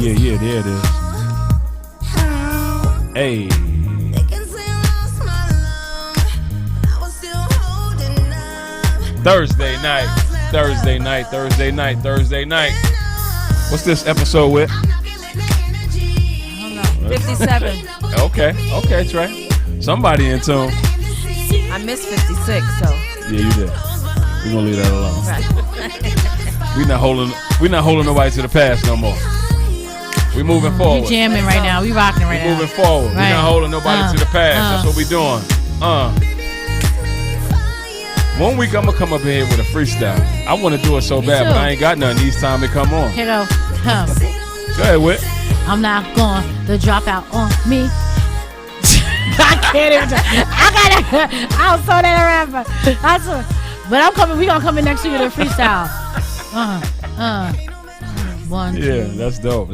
Yeah, there it is. Hey. Thursday night. What's this episode with? I don't know. 57. Okay, Trey. Somebody in tune. I missed 56, so. Yeah, you did. We're gonna leave that alone. Right. We're not holding nobody to the past no more. We moving forward. We jamming right now. We rocking right now. Moving forward. Right. We're not holding nobody to the past. That's what we doing. 1 week I'm gonna come up in here with a freestyle. I want to do it so bad, but I ain't got nothing each time it come on. Here go. Come. Go ahead, Whit. I'm not going to drop out on me. I can't even. I'm so that rapper. But I'm coming. We gonna come in next week with a freestyle. One. Yeah, that's dope.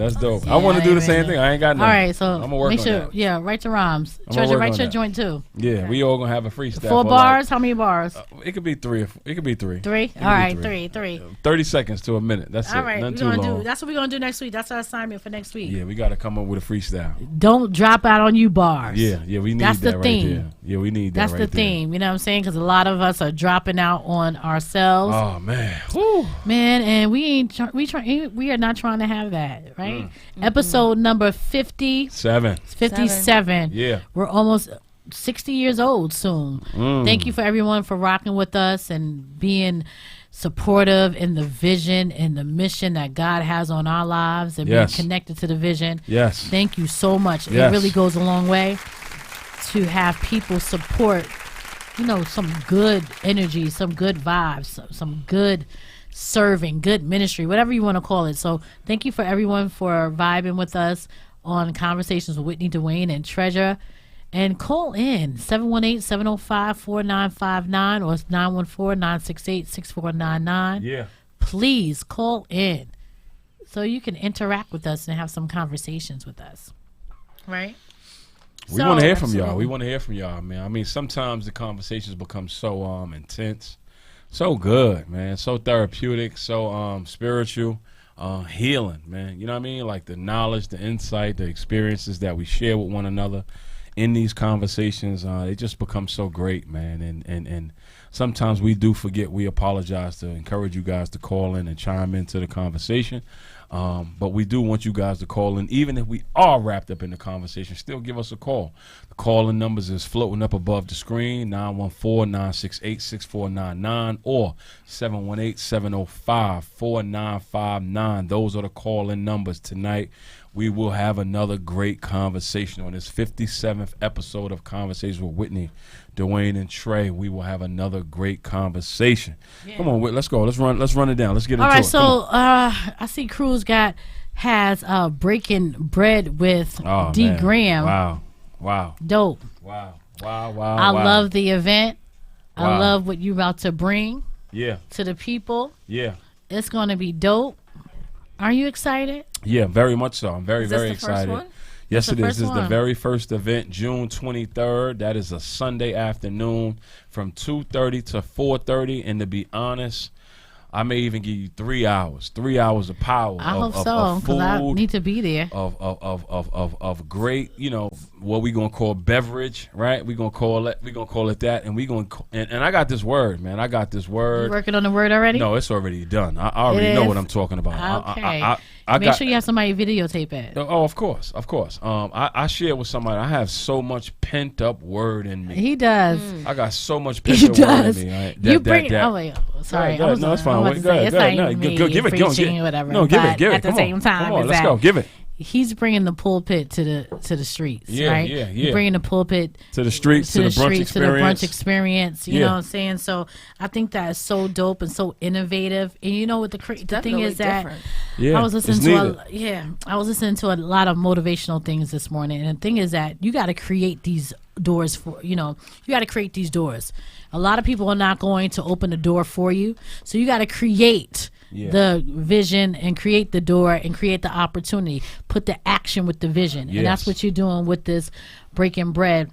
I want to do the same thing. I ain't got nothing. All right, so I'm gonna work make on sure. that. Yeah, write your rhymes. Treasure, write your joint too. Yeah, we all gonna have a freestyle. 4 bars. How many bars? It could be 3. It could be 3. 3. All right, 3. 30 seconds to a minute. That's all it. Right, Nothing too long. that's what we're gonna do next week. That's our assignment for next week. Yeah, we gotta come up with a freestyle. Don't drop out on you bars. Yeah, we need that's that the right theme. there. Yeah, we need that. That's right the there. theme. You know what I'm saying? Because a lot of us are dropping out on ourselves. Oh man, woo. Man, and we are not trying to have that. Right? Episode number 57. Yeah. We're almost 60 years old soon. Thank you for everyone for rocking with us and being supportive in the vision and the mission that God has on our lives and being connected to the vision. Yes. Thank you so much. Yes. It really goes a long way to have people support, some good energy, some good vibes, some good serving, good ministry, whatever you want to call it. So thank you for everyone for vibing with us on Conversations with Whitney Dwayne and Treasure. And call in 718-705-4959 or 914-968-6499. Yeah. Please call in so you can interact with us and have some conversations with us. Right? We want to hear from y'all. We want to hear from y'all, man. I mean, sometimes the conversations become so intense. So good, man. So therapeutic, so spiritual, healing, man. You know what I mean? Like the knowledge, the insight, the experiences that we share with one another in these conversations, they just become so great, man. And sometimes we do forget. We apologize to encourage you guys to call in and chime into the conversation. But we do want you guys to call in, even if we are wrapped up in the conversation. Still give us a call. The call-in numbers is floating up above the screen: 914-968-6499 or 718-705-4959. Those are the call-in numbers tonight. We will have another great conversation on this 57th episode of Conversations with Whitney, Dwayne, and Trey. We will have another great conversation. Yeah. Come on, Whit, let's go. Let's run it down. Let's get into it. All right, so I see Cruz has Breaking Bread with D. Man. Graham. Wow. Dope. Wow. I love the event. Wow. I love what you're about to bring to the people. Yeah. It's going to be dope. Are you excited? Yeah, very much so. I'm very excited. First one? Yes, it is. This is the very first event, June 23rd. That is a Sunday afternoon from 2:30 to 4:30. And to be honest, I may even give you 3 hours. 3 hours of power. I hope so, because I need to be there. Of great, what we gonna call beverage, right? We gonna call it that, and and I got this word, man. You working on the word already? No, it's already done. I already know what I'm talking about. Okay. Make sure you have somebody videotape it. Oh, of course. I share with somebody. I have so much pent up word in me. He does. I got so much pent up word in me. Right? You bring it. Oh wait, sorry. No, it's fine. Go ahead. Give it. Whatever. No, give it. At the same time, come on, let's go. Give it. He's bringing the pulpit to the streets, right? Yeah. He's bringing the pulpit to the streets, to the brunch experience. You know what I'm saying? So I think that is so dope and so innovative. And you know what the thing is that I was listening to a lot of motivational things this morning, and the thing is that you got to create these doors you got to create these doors. A lot of people are not going to open the door for you, so you got to create the vision and create the door and create the opportunity. Put the action with the vision. And that's what you're doing with this Breaking Bread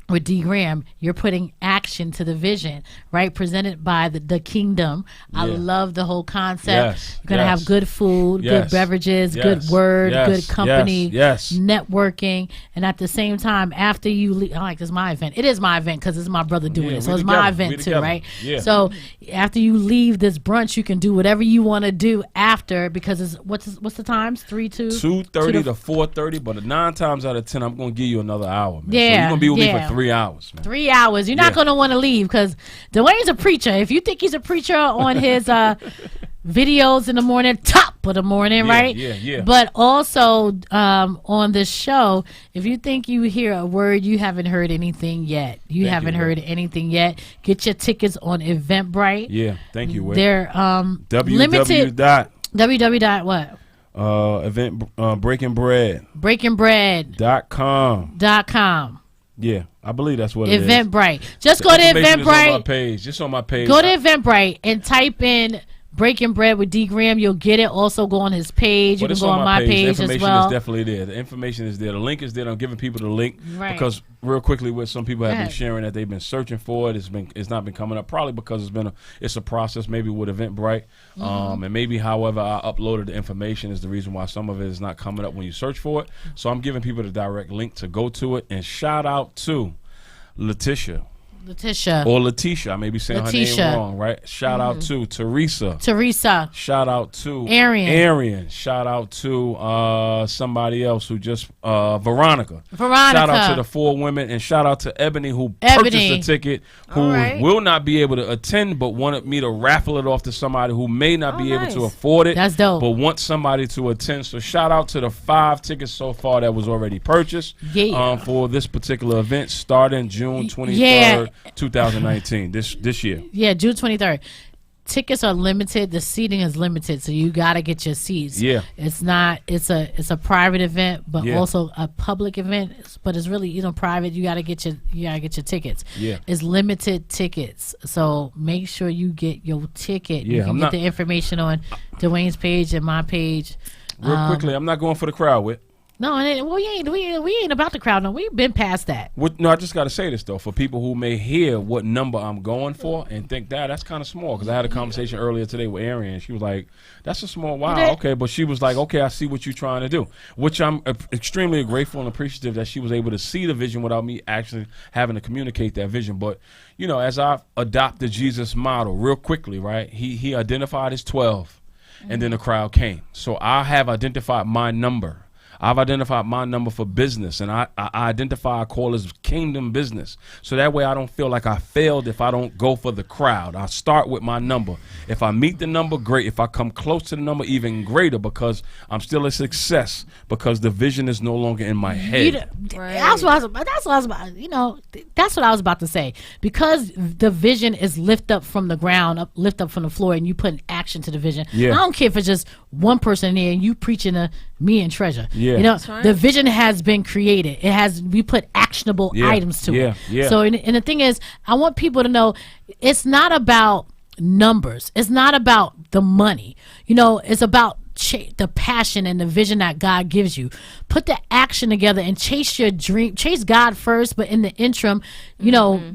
with D. Graham, you're putting action to the vision, right? Presented by the kingdom. I love the whole concept. You're going to have good food, good beverages, good word, good company, networking. And at the same time, after you leave, it's my event. It is my event because it's my brother doing it. So it's my event too, right? Yeah. So after you leave this brunch, you can do whatever you want to do after, because it's, what's the times? 2:30 to 4:30. But 9 times out of 10, I'm going to give you another hour, man. Yeah. So you're going to be with me for 3 hours, man. 3 hours. You're not going to want to leave, because Dwayne's a preacher. If you think he's a preacher on his videos in the morning, top of the morning, right? Yeah. But also on this show, if you think you hear a word, you haven't heard anything yet. You haven't heard anything yet. Get your tickets on Eventbrite. Yeah, thank you, Wade. They're limited. www. what? Breaking Bread. BreakingBread.com. Yeah, I believe that's what it is. Eventbrite. Just go to Eventbrite. Just on my page. Go to Eventbrite and type in Breaking Bread with D. Graham. You'll get it. Also go on his page. You can go on my page as well. The information is definitely there. The information is there. The link is there. I'm giving people the link because real quickly, what some people have been sharing that they've been searching for it. It's not been coming up, probably because it's a process, maybe with Eventbrite, and maybe however I uploaded the information is the reason why some of it is not coming up when you search for it. So I'm giving people the direct link to go to it. And shout out to Letitia. Or Letitia. I may be saying her name wrong, right? Shout out to Teresa. Shout out to Arian. Shout out to somebody else who just Veronica. Shout out to the 4 women, and shout out to Ebony who purchased the ticket, who will not be able to attend but wanted me to raffle it off to somebody who may not be able to afford it. That's dope. But want somebody to attend. So shout out to the 5 tickets so far that was already purchased for this particular event starting June 23rd. 2019, this year. Yeah, June 23rd. Tickets are limited. The seating is limited, so you got to get your seats. Yeah, it's a private event, but also a public event. But it's really private. You got to get your tickets. Yeah, it's limited tickets, so make sure you get your ticket. Yeah, you can get the information on Dwayne's page and my page. Real quickly, I'm not going for the crowd with. No, we ain't about the crowd. No, we've been past that. No, I just got to say this though, for people who may hear what number I'm going for and think that's kind of small, because I had a conversation earlier today with Arian, and she was like, "That's a small, wow, okay," but she was like, "Okay, I see what you're trying to do," which I'm extremely grateful and appreciative that she was able to see the vision without me actually having to communicate that vision. But as I've adopted Jesus' model, real quickly, right? He identified his 12, and then the crowd came. So I have identified my number. I've identified my number for business, and I identify, I call this kingdom business. So that way I don't feel like I failed if I don't go for the crowd. I start with my number. If I meet the number, great. If I come close to the number, even greater, because I'm still a success, because the vision is no longer in my head. That's what I was about to say. Because the vision is lift up from the ground, lift up from the floor, and you put an action to the vision. I don't care if it's just one person there and you preaching to me and Treasure. The vision has been created. We put actionable items to it. So and the thing is, I want people to know it's not about numbers. It's not about the money. It's about the passion and the vision that God gives you. Put the action together and chase your dream. Chase God first, but in the interim,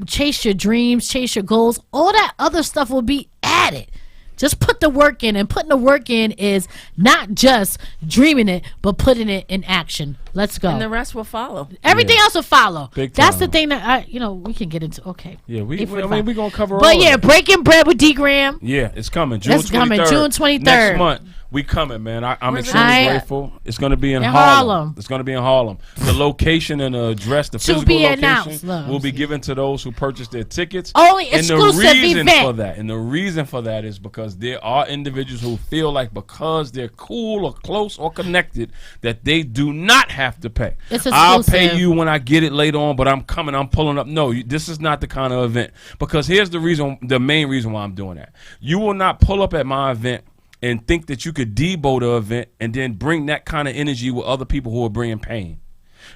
chase your dreams, chase your goals. All that other stuff will be added. Just put the work in, and putting the work in is not just dreaming it, but putting it in action. Let's go. And the rest will follow. Everything else will follow. That's the thing that we can get into. Okay. Yeah, we're going to cover all of it. Breaking Bread with D. Graham. Yeah, it's coming. June 23rd. Next month. We coming, man. I'm extremely grateful. It's going to be in Harlem. It's going to be in Harlem. The location and the address, the physical location, will be given to those who purchase their tickets. Only exclusive event. And the reason for that is because there are individuals who feel like because they're cool or close or connected that they do not have to pay. I'll pay you when I get it later on, but I'm coming. I'm pulling up. No, this is not the kind of event. Because here's the main reason why I'm doing that. You will not pull up at my event and think that you could debo the event and then bring that kind of energy with other people who are bringing pain,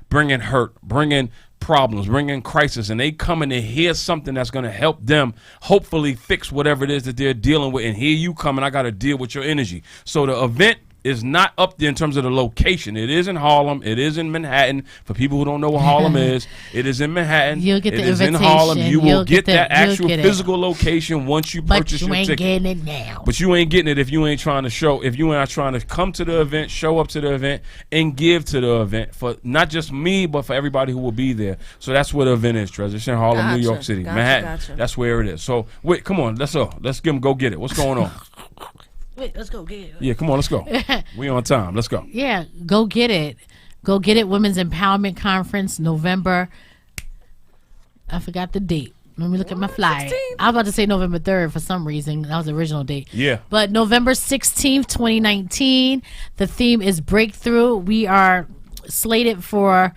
bringing hurt, bringing problems, bringing crisis, and they come in to hear something that's going to help them hopefully fix whatever it is that they're dealing with. And here you come, and I got to deal with your energy. So the event is not up there in terms of the location. It is in Harlem. It is in Manhattan. For people who don't know what Harlem is, it is in Manhattan. You'll get the invitation. It is in Harlem. You will get that actual physical location once you purchase your ticket. But you ain't getting it now. But you ain't getting it if you ain't trying to show. If you ain't trying to come to the event, show up to the event, and give to the event for not just me, but for everybody who will be there. So that's where the event is, Treasure. It's in Harlem, New York City, Manhattan. That's where it is. So wait, come on, let's go. Let's go get it. What's going on? Wait, let's go get it. Yeah, come on, let's go. We on time. Let's go. Yeah, go get it. Go get it. Women's Empowerment Conference, November. I forgot the date. Let me look at my flyer. 16th. I was about to say November 3rd for some reason. That was the original date. Yeah. But November 16th, 2019. The theme is Breakthrough. We are slated for...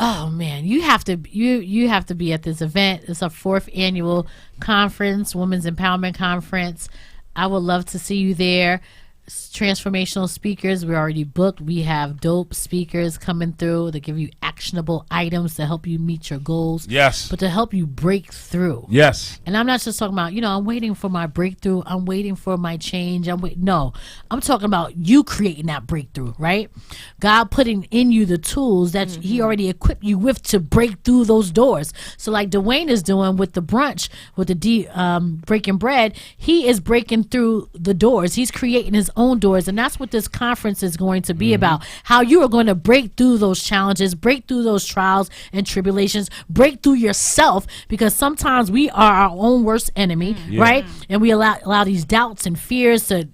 Oh man, you have to be at this event. It's a 4th annual conference, Women's Empowerment Conference. I would love to see you there. Transformational speakers, we're already booked. We have dope speakers coming through to give you actionable items to help you meet your goals. Yes. But to help you break through. Yes. And I'm not just talking about, I'm waiting for my breakthrough. I'm waiting for my change. No, I'm talking about you creating that breakthrough, right? God putting in you the tools that he already equipped you with to break through those doors. So like Dwayne is doing with the brunch, with the breaking bread, he is breaking through the doors. He's creating his own doors, and that's what this conference is going to be about. How you are going to break through those challenges, break through those trials and tribulations, break through yourself, because sometimes we are our own worst enemy, right? And we allow these doubts and fears to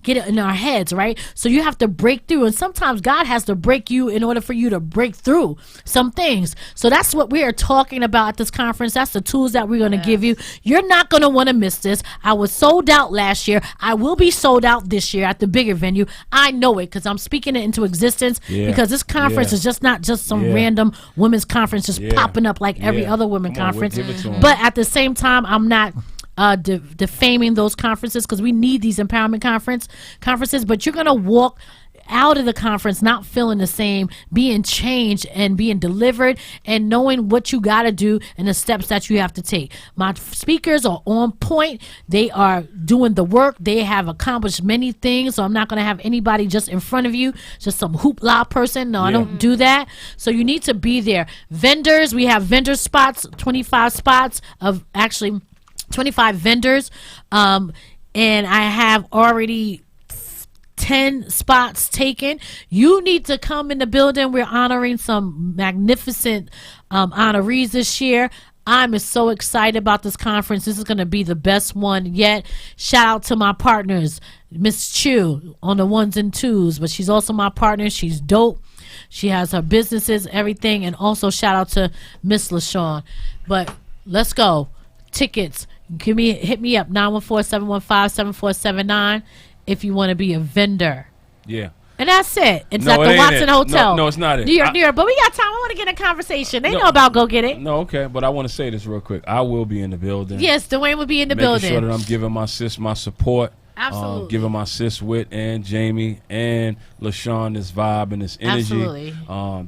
get it in our heads, right? So you have to break through, and sometimes God has to break you in order for you to break through some things. So that's what we are talking about at this conference. That's the tools that we're going to give you. You're not going to want to miss this. I was sold out last year. I will be sold out this year at the bigger venue. I know it because I'm speaking it into existence, because this conference is just not just some random women's conference just popping up like every other women conference. But at the same time, I'm not defaming those conferences, because we need these empowerment conferences, but you're going to walk out of the conference not feeling the same, being changed and being delivered and knowing what you got to do and the steps that you have to take. My speakers are on point. They are doing the work. They have accomplished many things, so I'm not going to have anybody just in front of you, just some hoopla person. No, I don't do that. So you need to be there. Vendors, we have vendor spots, 25 spots of actually 25 vendors, and I have already 10 spots taken. You need to come in the building. We're honoring some magnificent honorees this year. I'm so excited about this conference. This is going to be the best one yet. Shout out to my partners, Miss Chu on the ones and twos, but she's also my partner. She's dope. She has her businesses, everything, and also shout out to Miss LaShawn. But let's go. Tickets. Hit me up, 914-715-7479 if you want to be a vendor. Yeah. And that's it. It's at the Watson Hotel. No, it's not it. New York. But we got time. I want to get in a conversation. They know about Go Get It. No, okay. But I want to say this real quick. I will be in the building. Yes, Dwayne will be in the building. Making sure that I'm giving my sis my support. Absolutely. Giving my sis Whit and Jamie and LaShawn this vibe and this energy. Absolutely.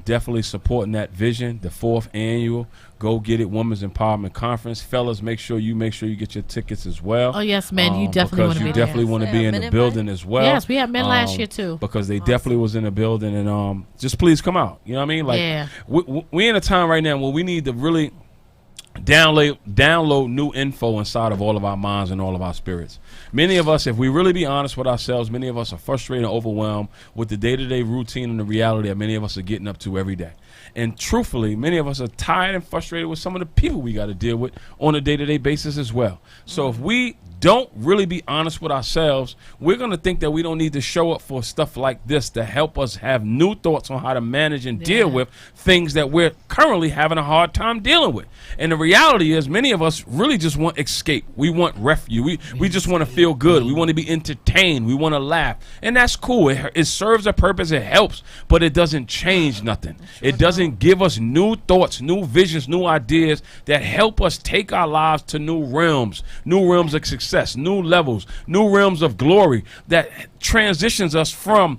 Definitely supporting that vision, the 4th annual Go Get It Women's Empowerment Conference. Fellas, make sure you get your tickets as well. Oh, yes, man. You definitely want to be there. Because you definitely want to be in the building as well. Yes, we had men last year, too. Because they definitely was in the building. And just please come out. You know what I mean? Like, we in a time right now where we need to really download new info inside of all of our minds and all of our spirits. Many of us, if we really be honest with ourselves, many of us are frustrated and overwhelmed with the day-to-day routine and the reality that many of us are getting up to every day. And truthfully, many of us are tired and frustrated with some of the people we got to deal with on a day-to-day basis as well. So if we don't really be honest with ourselves, we're going to think that we don't need to show up for stuff like this to help us have new thoughts on how to manage and deal with things that we're currently having a hard time dealing with. And the reality is many of us really just want escape. We want refuge. We just want to feel good. We want to be entertained. We want to laugh. And that's cool. It serves a purpose. It helps. But it doesn't change nothing. It doesn't give us new thoughts, new visions, new ideas that help us take our lives to new realms of success, new levels, new realms of glory that transitions us from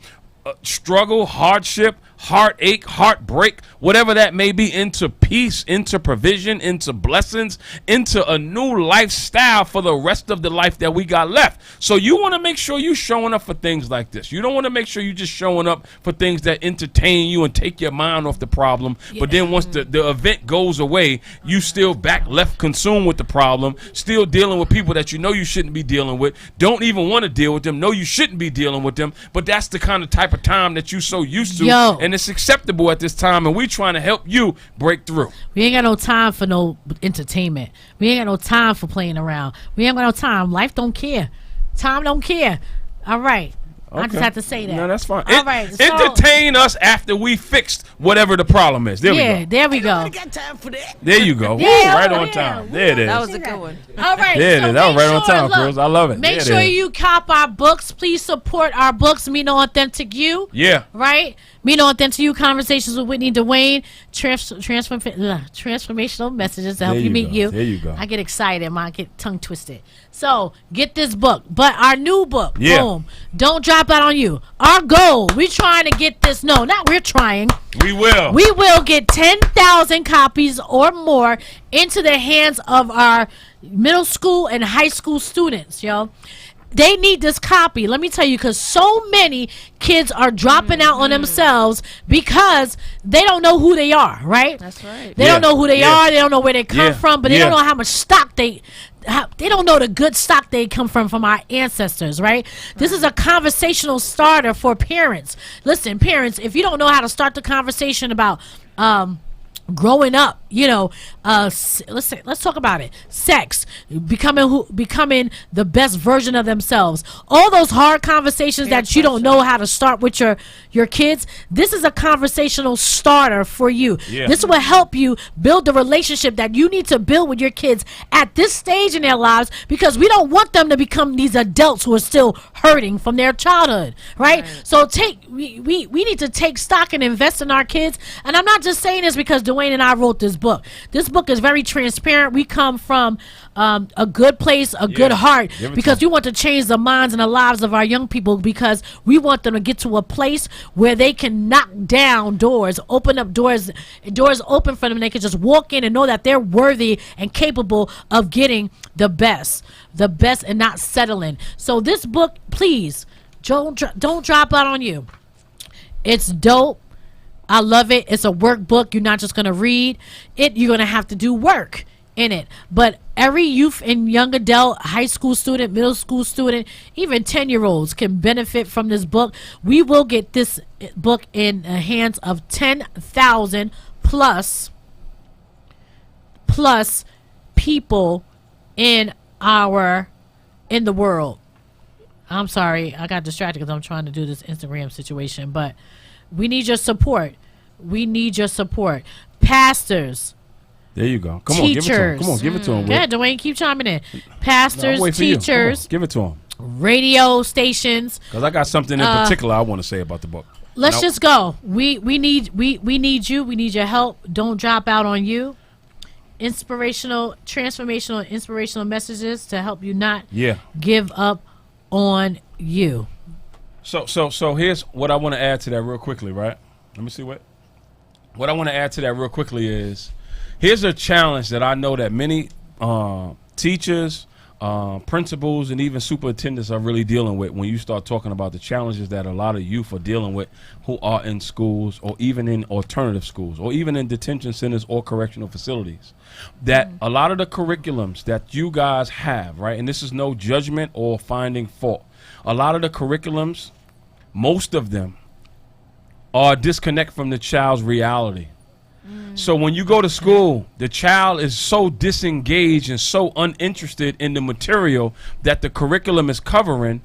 struggle, hardship, heartache, heartbreak, whatever that may be, into peace, into provision, into blessings, into a new lifestyle for the rest of the life that we got left. So you want to make sure you showing up for things like this. You don't want to make sure you just showing up for things that entertain you and take your mind off the problem. Yeah. But then once the event goes away, you still back left consumed with the problem, still dealing with people that you know you shouldn't be dealing with, don't even want to deal with them, know you shouldn't be dealing with them, but that's the kind of type of time that you so used to. Yo. And it's acceptable at this time, and we trying to help you break through. We ain't got no time for no entertainment. We ain't got no time for playing around. We ain't got no time. Life don't care. Time don't care. All right. Okay. I just have to say that. No, that's fine. All right. Entertain us after we fixed whatever the problem is. There we go. There we go. Got time for that. There you go. Right on time. There it is. That was a good one. All right. There it is. That was right on time, Chris. I love it. Make sure you cop our books. Please support our books. Me No Authentic You. Yeah. Right? Me No Authentic You. Conversations with Whitney Dwayne. Transformational messages to help you meet you. There you go. I get excited. I get tongue twisted. So get this book. But our new book. Yeah. Boom. Don't drop out on you. Our goal. We're trying to get this. No, not we're trying. We will. We will get 10,000 copies or more into the hands of our middle school and high school students, yo. They need this copy. Let me tell you, because so many kids are dropping out on themselves because they don't know who they are, right? That's right. They don't know who they are. They don't know where they come from, but they don't know how much stock they don't know the good stock they come from our ancestors, right? This is a conversational starter for parents. Listen, parents, if you don't know how to start the conversation about growing up, let's talk about it. Sex, becoming the best version of themselves. All those hard conversations that you don't know how to start with your kids. This is a conversational starter for you. Yeah. This will help you build the relationship that you need to build with your kids at this stage in their lives, because we don't want them to become these adults who are still hurting from their childhood, right? So we need to take stock and invest in our kids. And I'm not just saying this because Dwayne and I wrote this book. This book is very transparent. We come from a good place, a good heart, because we want to change the minds and the lives of our young people, because we want them to get to a place where they can knock down doors, open up doors open for them, and they can just walk in and know that they're worthy and capable of getting the best and not settling. So this book, please, don't drop out on you. It's dope. I love it. It's a workbook. You're not just going to read it. You're going to have to do work in it. But every youth and young adult, high school student, middle school student, even 10-year-olds can benefit from this book. We will get this book in the hands of 10,000 plus people in the world. I'm sorry. I got distracted because I'm trying to do this Instagram situation, but we need your support. We need your support. Pastors. There you go. Teachers. Come on, give it to him. Yeah, Dwayne, keep chiming in. Pastors, teachers. Give it to him. Radio stations. Because I got something in particular I want to say about the book. Let's just go. We need you. We need your help. Don't drop out on you. Inspirational, transformational, inspirational messages to help you not give up on you. So here's what I want to add to that real quickly, right? Let me see what I want to add to that real quickly is, here's a challenge that I know that many teachers, principals, and even superintendents are really dealing with when you start talking about the challenges that a lot of youth are dealing with who are in schools, or even in alternative schools, or even in detention centers or correctional facilities. That a lot of the curriculums that you guys have, right, and this is no judgment or finding fault, a lot of the curriculums, most of them, are a disconnect from the child's reality. So when you go to school, the child is so disengaged and so uninterested in the material that the curriculum is covering,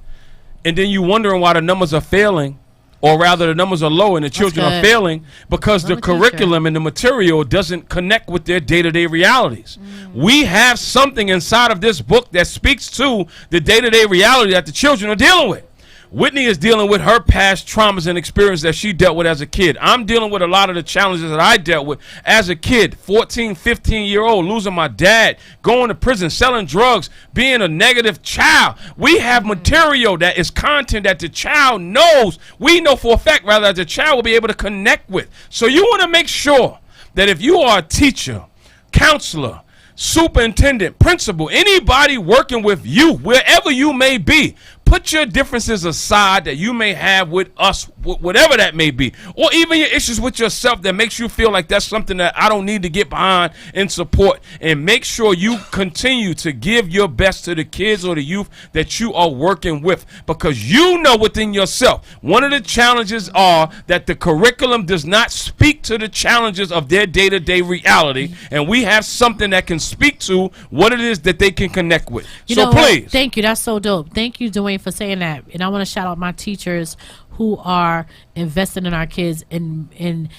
and then you wondering why the numbers are failing, or rather the numbers are low and the children are failing, because the curriculum and the material doesn't connect with their day-to-day realities. We have something inside of this book that speaks to the day-to-day reality that the children are dealing with. Whitney is dealing with her past traumas and experiences that she dealt with as a kid. I'm dealing with a lot of the challenges that I dealt with as a kid, 14, 15-year-old, losing my dad, going to prison, selling drugs, being a negative child. We have material that is content that the child knows. We know for a fact, rather, that the child will be able to connect with. So you want to make sure that if you are a teacher, counselor, superintendent, principal, anybody working with you, wherever you may be, put your differences aside that you may have with us, whatever that may be, or even your issues with yourself that makes you feel like that's something that I don't need to get behind and support, and make sure you continue to give your best to the kids or the youth that you are working with, because you know within yourself, one of the challenges are that the curriculum does not speak to the challenges of their day-to-day reality, and we have something that can speak to what it is that they can connect with. So please. Thank you. That's so dope. Thank you, Dwayne, for saying that. And I want to shout out my teachers who are investing in our kids and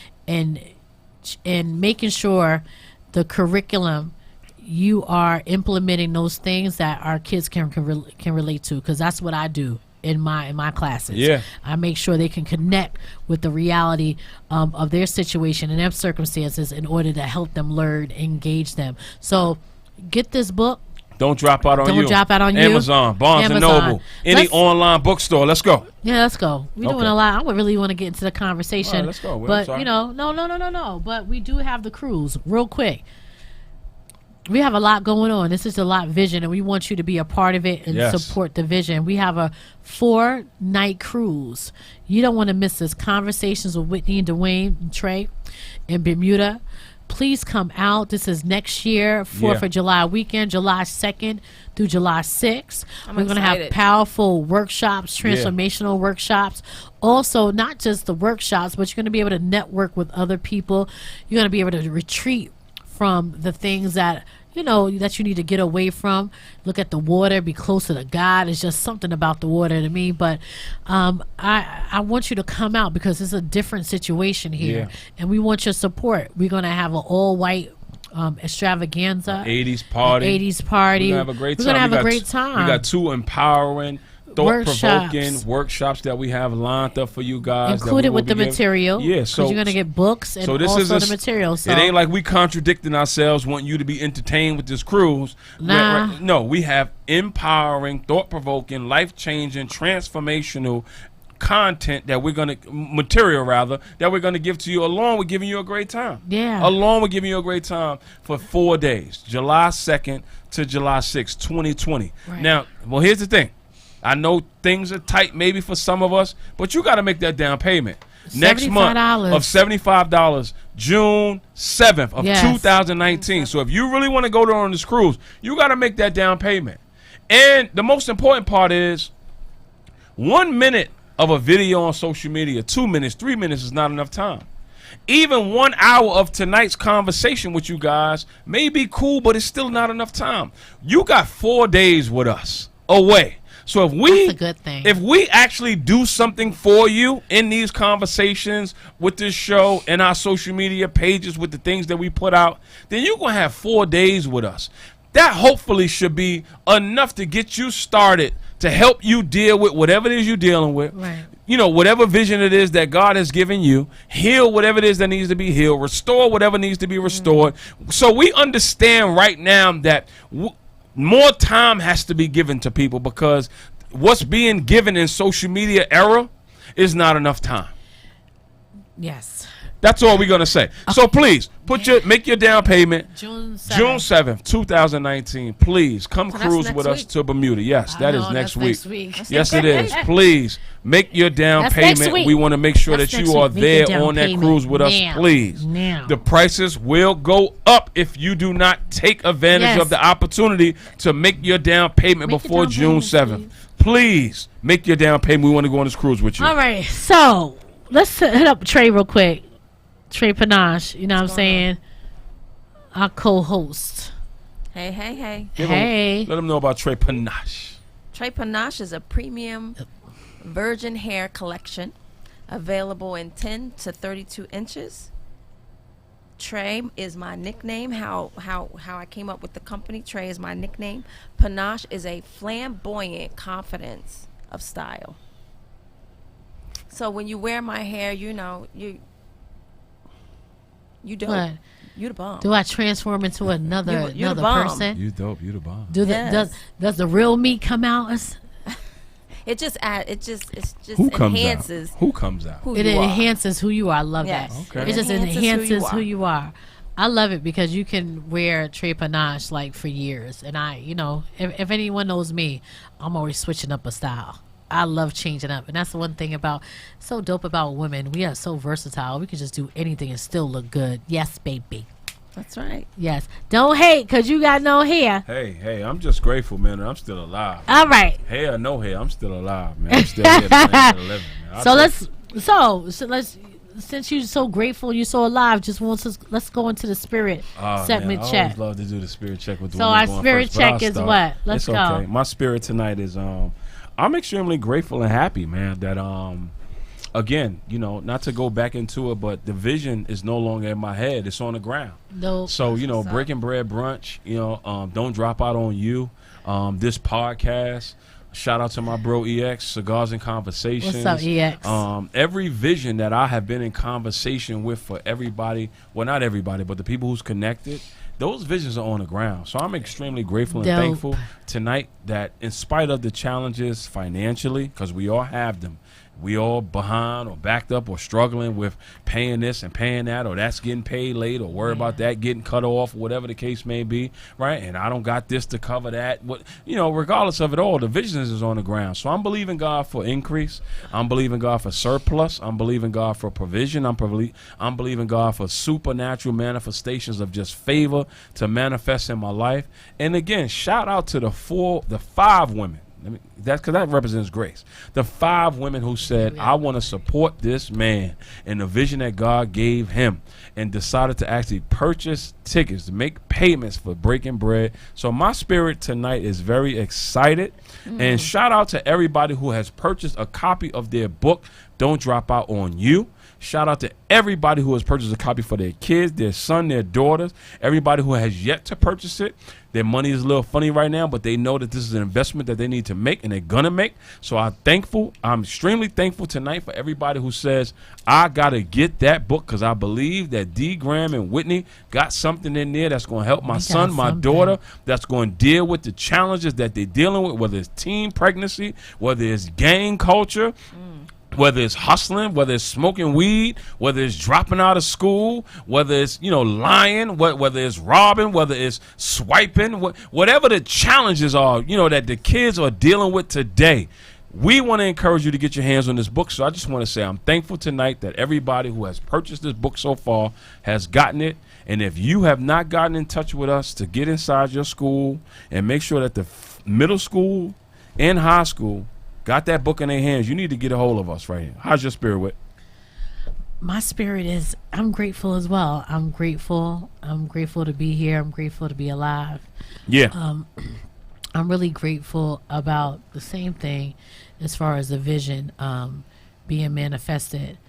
making sure the curriculum, you are implementing those things that our kids can relate to, because that's what I do in my classes. Yeah, I make sure they can connect with the reality of their situation and their circumstances in order to help them learn, engage them. So get this book. Don't drop out on you. Don't drop out on you. Amazon, Barnes and Noble, any online bookstore. Let's go. Yeah, let's go. We're doing a lot. I would really want to get into the conversation. All right, let's go. But, no. But we do have the cruise real quick. We have a lot going on. This is a lot vision, and we want you to be a part of it and support the vision. We have a 4-night cruise. You don't want to miss this. Conversations with Whitney and Dwayne and Trey in Bermuda. Please come out. This is next year, 4th of July weekend, July 2nd through July 6th. We're going to have powerful workshops, transformational workshops. Also, not just the workshops, but you're going to be able to network with other people. You're going to be able to retreat from the things that that you need to get away from. Look at the water, be closer to God. It's just something about the water to me. But I want you to come out, because it's a different situation here, and we want your support. We're going to have an all-white extravaganza, 80s party. We're going to have a great time. We're going to have a great time. We got 2 empowering, thought-provoking workshops that we have lined up for you guys, included with the material. Yeah, so you're gonna get books and also the material. So it ain't like we contradicting ourselves, wanting you to be entertained with this cruise. Nah. No, we have empowering, thought-provoking, life-changing, transformational content that we're gonna that we're gonna give to you, along with giving you a great time. Yeah. Along with giving you a great time for 4 days, July 2nd to July 6th, 2020. Right. Now, well, here's the thing. I know things are tight maybe for some of us, but you got to make that down payment. Next month of $75, June 7th of 2019. So if you really want to go on this cruise, you got to make that down payment. And the most important part is 1 minute of a video on social media, 2 minutes, 3 minutes is not enough time. Even 1 hour of tonight's conversation with you guys may be cool, but it's still not enough time. You got 4 days with us away. So if we actually do something for you in these conversations with this show and our social media pages with the things that we put out, then you're going to have 4 days with us. That hopefully should be enough to get you started, to help you deal with whatever it is you're dealing with. Right. Whatever vision it is that God has given you, heal whatever it is that needs to be healed, restore whatever needs to be restored. So we understand right now that more time has to be given to people, because what's being given in social media era is not enough time. Yes. That's all we're going to say. So please make your down payment. June 7th, 2019. Please come cruise with us to Bermuda. Yes, that is next week. Yes, it is. Please make your down payment. We want to make sure that you are there on that cruise with us. Please. The prices will go up if you do not take advantage of the opportunity to make your down payment before June 7th. Please make your down payment. We want to go on this cruise with you. All right. So let's hit up Trey real quick. Trey Panache, you know what I'm saying? Our co-host. Hey. Let them know about Trey Panache. Trey Panache is a premium virgin hair collection available in 10 to 32 inches. Trey is my nickname. How I came up with the company. Trey is my nickname. Panache is a flamboyant confidence of style. So when you wear my hair, you dope. What? You the bomb. Do I transform into another person? You dope. You the bomb. Does the real me come out? It just Who comes enhances. out? Who comes out? It enhances who you are. I love that. Okay. It just enhances who you are. I love it because you can wear Trey Panache like for years, and if anyone knows me, I'm always switching up a style. I love changing up, and that's the one thing so dope about women. We are so versatile. We can just do anything and still look good. Yes, baby. That's right. Yes. Don't hate because you got no hair. Hey, I'm just grateful, man. I'm still alive. All right. Hair or no hair, I'm still alive, man. I'm still here. Man. So let's. Since you're so grateful, you're so alive, let's go into the spirit segment check. I always love to do the spirit check with the So our spirit check is what? Let's go. Okay. My spirit tonight is I'm extremely grateful and happy, man, that again, not to go back into it, but the vision is no longer in my head. It's on the ground. No. So, Breaking Bread Brunch, Don't Drop Out on You, this podcast. Shout out to my bro EX, Cigars and Conversations. What's up, EX? Every vision that I have been in conversation with for everybody, well, not everybody, but the people who's connected, those visions are on the ground. So I'm extremely grateful and thankful tonight that in spite of the challenges financially, because we all have them, we all behind or backed up or struggling with paying this and paying that, or that's getting paid late, or worry about that getting cut off, whatever the case may be, right? And I don't got this to cover that. Regardless of it all, the vision is on the ground. So I'm believing God for increase. I'm believing God for surplus. I'm believing God for provision. I'm believing God for supernatural manifestations of just favor to manifest in my life. And again, shout out to the 5 women. That's because that represents grace. The 5 women who said, I want to support this man and the vision that God gave him, and decided to actually purchase tickets, to make payments for Breaking Bread. So my spirit tonight is very excited. And shout out to everybody who has purchased a copy of their book, Don't Drop Out on You. Shout out to everybody who has purchased a copy for their kids, their son, their daughters, everybody who has yet to purchase it. Their money is a little funny right now, but they know that this is an investment that they need to make, and they're going to make. So I'm extremely thankful tonight for everybody who says, I got to get that book, because I believe that D. Graham and Whitney got something in there that's going to help my son, my daughter, that's going to deal with the challenges that they're dealing with, whether it's teen pregnancy, whether it's gang culture, whether it's hustling, whether it's smoking weed, whether it's dropping out of school, whether it's, lying, whether it's robbing, whether it's swiping, whatever the challenges are, that the kids are dealing with today. We want to encourage you to get your hands on this book. So I just want to say I'm thankful tonight that everybody who has purchased this book so far has gotten it. And if you have not gotten in touch with us to get inside your school and make sure that the middle school and high school got that book in their hands, you need to get a hold of us right here. How's your spirit, Whit? My spirit is, I'm grateful as well. I'm grateful to be here. I'm grateful to be alive. Yeah. I'm really grateful about the same thing as far as the vision being manifested.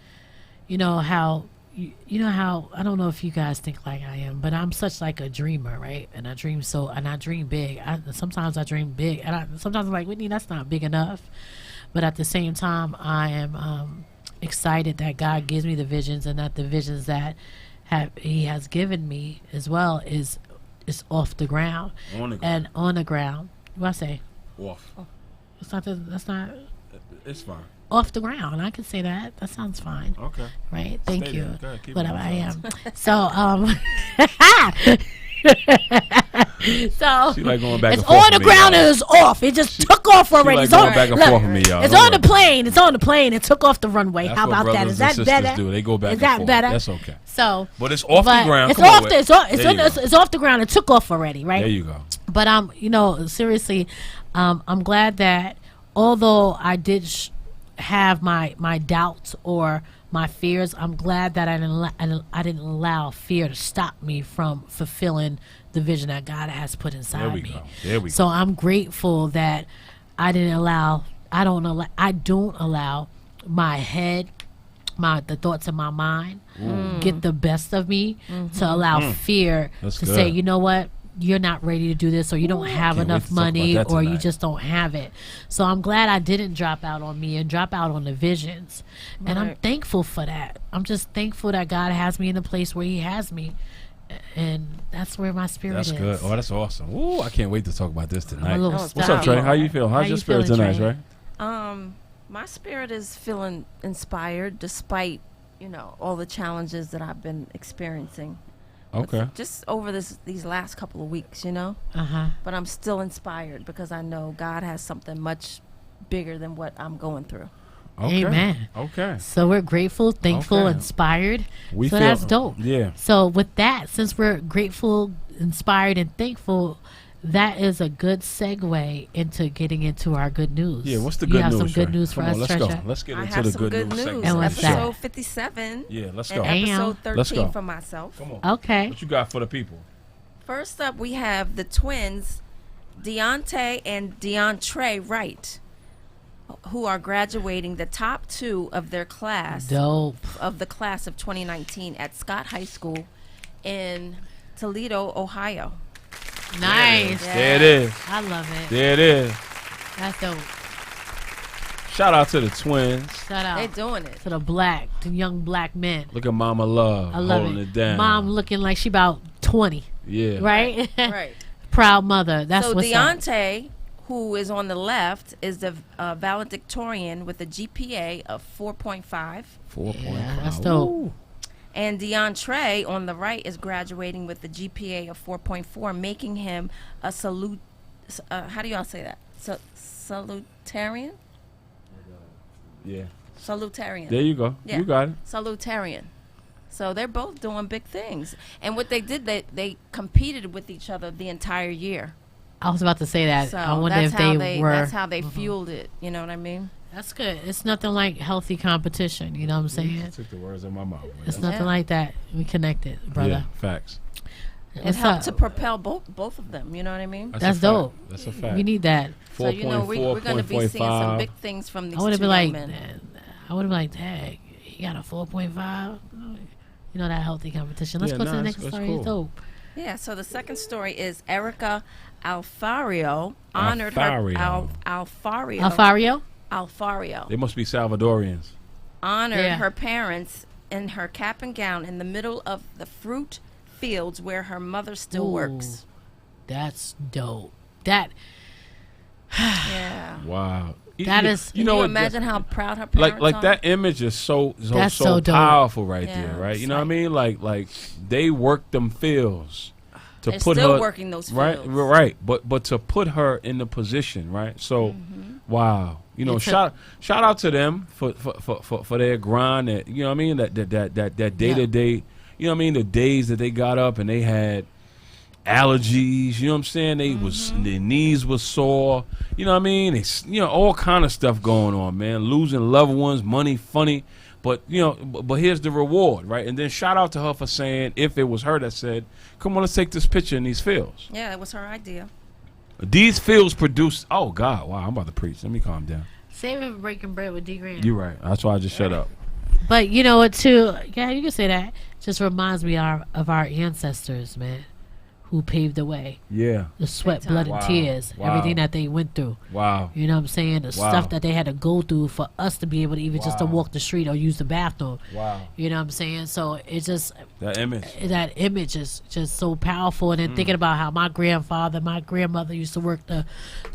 You know how I don't know if you guys think like I am, but I'm such like a dreamer, right? And I dream big. Sometimes I dream big, and sometimes I'm like, Whitney, that's not big enough. But at the same time, I am excited that God gives me the visions, and that the visions that He has given me as well is off the ground. And on the ground. What I say? Off. Oh, that's not. It's fine. Off the ground. I can say that. That sounds fine. Okay. Right. Thank you. Whatever I am. So so she like going back it's and forth on the ground and it's off. It just took off already. She like going back and forth with me, y'all. It's on the plane. It's on the plane. It took off the runway. That's How about that? Is that better? Do. They go back. Is that and forth. better? That's okay. So, but it's off the ground. It's off. It's off the ground. It took off already. Right. There you go. But seriously, I'm glad that although I did have my doubts or my fears, I'm glad that I didn't allow fear to stop me from fulfilling the vision that God has put inside me. There we go. So I'm grateful that I don't allow my head, the thoughts of my mind get the best of me to allow fear to say, you know what, you're not ready to do this, or you don't have enough money, or you just don't have it. So I'm glad I didn't drop out on me and drop out on the visions. Right. And I'm thankful for that. I'm just thankful that God has me in the place where he has me. And that's where my spirit is. That's good. Oh, that's awesome. Ooh, I can't wait to talk about this tonight. What's up, Trey? How you feel? How's your spirit tonight, Trey? My spirit is feeling inspired despite, all the challenges that I've been experiencing. Okay. Just over these last couple of weeks, But I'm still inspired because I know God has something much bigger than what I'm going through. Okay. Amen. Okay. So we're grateful, thankful, inspired. So that's dope. Yeah. So with that, since we're grateful, inspired, and thankful, that is a good segue into getting into our good news. Yeah, what's the good news? You have some good news for us, let's Treasure? Go. Let's get into the good news segment. And what's episode that? 57. Yeah, let's go. And episode 13 for myself. Come on. Okay. What you got for the people? First up, we have the twins, Deontay and DeAndre Wright, who are graduating the top 2 of their class. Dope. Of the class of 2019 at Scott High School in Toledo, Ohio. Nice. Yeah. There it is. I love it. There it is. That's dope. Shout out to the twins. Shout out. They're doing it. To the young black men. Look at Mama Love. I love holding it down. Mom looking like she about 20. Yeah. Right? Right. Proud mother. That's so what's Deontay, who is on the left, is the valedictorian with a GPA of 4.5. 4.5. Yeah, that's dope. Ooh. And DeAndre on the right is graduating with a GPA of 4.4, making him a how do y'all say that? Salutarian? Yeah. Salutarian. There you go. Yeah. You got it. Salutarian. So they're both doing big things. And what they did, they competed with each other the entire year. I was about to say that. So I wonder if they were. That's how they fueled it. You know what I mean? That's good. It's nothing like healthy competition. You know what I'm saying? You took the words in my mouth. It's nothing like that. We connected, brother. Yeah, facts. It helped to propel both of them. You know what I mean? That's dope. That's a fact. We need that. So we're going to be seeing some big things from these two young men. I would have been like, dang, he got a 4.5. You know, that healthy competition. Let's go to the next story. Cool. It's dope. Yeah. So the second story is Erica Alfario honored her Alfario. They must be Salvadorians. Honored her parents in her cap and gown in the middle of the fruit fields where her mother still works. That's dope. That. Yeah. Wow. That is. Can you imagine how proud her parents like are? that image is so powerful right there, right? You know what I mean? Like they worked them fields to They're put still her working those fields. right. But to put her in the position, right? So, wow. You know, shout out to them for their grind. That, you know what I mean? That day to day. You know what I mean? The days that they got up and they had allergies, you know what I'm saying? Their knees were sore, you know what I mean? They, all kind of stuff going on, man. Losing loved ones, money, funny, but but here's the reward, right? And then shout out to her for saying, if it was her that said, "Come on, let's take this picture in these fields." Yeah, it was her idea. These fields produce. Oh God, wow! I'm about to preach. Let me calm down. Save it for breaking bread with D. Grant. You're right. That's why I just shut up. But you know what? Too, yeah, you can say that. Just reminds me of our ancestors, man, who paved the way. Yeah. The sweat, blood, and tears. Wow. Everything that they went through. Wow. You know what I'm saying? The stuff that they had to go through for us to be able to even just to walk the street or use the bathroom. Wow. You know what I'm saying? So it's just that image is just so powerful. And then thinking about how my grandmother used to work the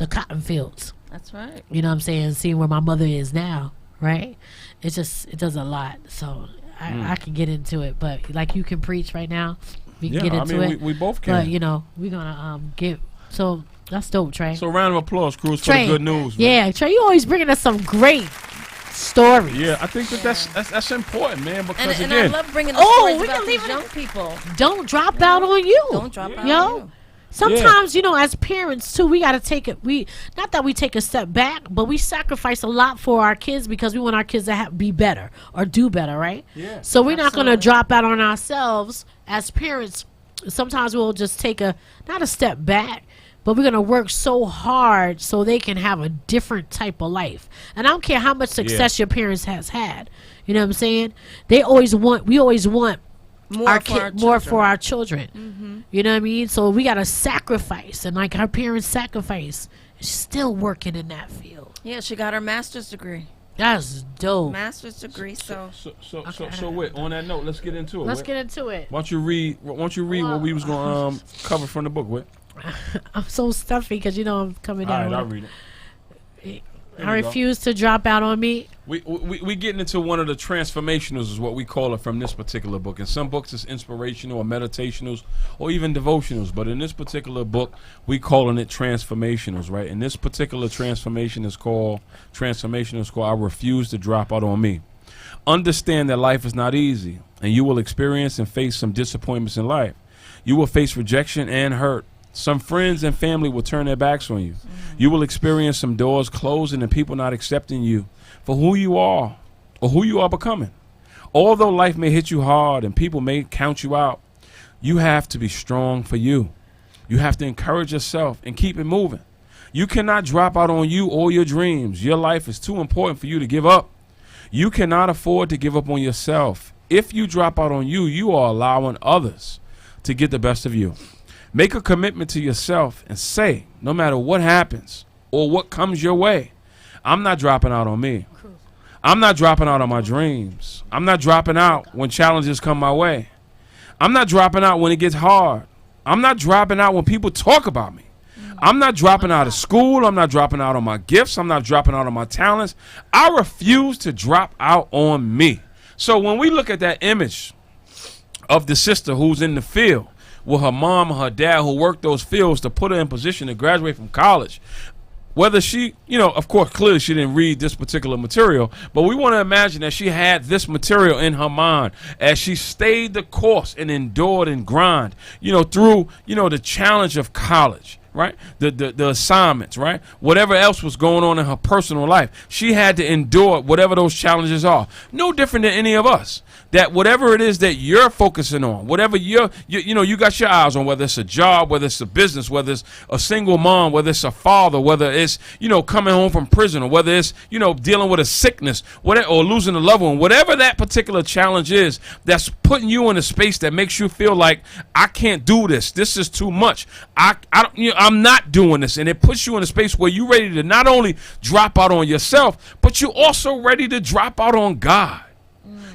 cotton fields. That's right. You know what I'm saying? Seeing where my mother is now, right? It does a lot. So I can get into it, but like you can preach right now. We can get into it. We both can. But we're gonna get. So that's dope, Trey. So round of applause, Cruz, for the good news. Man. Yeah, Trey, you always bringing us some great stories. Yeah, I think that's important, man. Because and again, I love bringing the stories about these young people. Don't drop out on you. Don't drop out on you. Sometimes, as parents too, we gotta take it. Not that we take a step back, but we sacrifice a lot for our kids because we want our kids to be better or do better, right? Yeah. So we're not gonna drop out on ourselves as parents. Sometimes we'll just take not a step back, but we're gonna work so hard so they can have a different type of life. And I don't care how much success your parents has had. You know what I'm saying? We always want more for our children. Mm-hmm. You know what I mean? So we got to sacrifice, and like her parents sacrifice. She's still working in that field. Yeah, she got her master's degree. That's dope. Master's degree. So wait. On that note, let's get into it. Let's get into it. Why don't you read what we was going to cover from the book, Whit? I'm so stuffy because I'm coming down. All right, I'll read it. I refuse to drop out on me. We getting into one of the transformationals is what we call it from this particular book. In some books it's inspirational or meditationals or even devotionals, but in this particular book we calling it transformationals, right? And this particular transformation is called I refuse to drop out on me. Understand that life is not easy, and you will experience and face some disappointments in life. You will face rejection and hurt. Some friends and family will turn their backs on you. You will experience some doors closing and people not accepting you for who you are or who you are becoming. Although life may hit you hard and people may count you out, you have to be strong for you. You have to encourage yourself and keep it moving. You cannot drop out on you or your dreams. Your life is too important for you to give up. You cannot afford to give up on yourself. If you drop out on you, you are allowing others to get the best of you. Make a commitment to yourself and say, no matter what happens or what comes your way, I'm not dropping out on me. I'm not dropping out on my dreams. I'm not dropping out when challenges come my way. I'm not dropping out when it gets hard. I'm not dropping out when people talk about me. I'm not dropping out of school. I'm not dropping out on my gifts. I'm not dropping out on my talents. I refuse to drop out on me. So when we look at that image of the sister who's in the field, with her mom and her dad who worked those fields to put her in position to graduate from college. Whether she, of course, clearly she didn't read this particular material, but we want to imagine that she had this material in her mind as she stayed the course and endured and grind, through, the challenge of college. Right? The assignments, right? Whatever else was going on in her personal life, she had to endure whatever those challenges are. No different than any of us. That whatever it is that you're focusing on, whatever you got your eyes on, whether it's a job, whether it's a business, whether it's a single mom, whether it's a father, whether it's, coming home from prison, or whether it's, dealing with a sickness, whatever, or losing a loved one, whatever that particular challenge is that's putting you in a space that makes you feel like, I can't do this. This is too much. I'm not doing this. And it puts you in a space where you're ready to not only drop out on yourself, but you're also ready to drop out on God.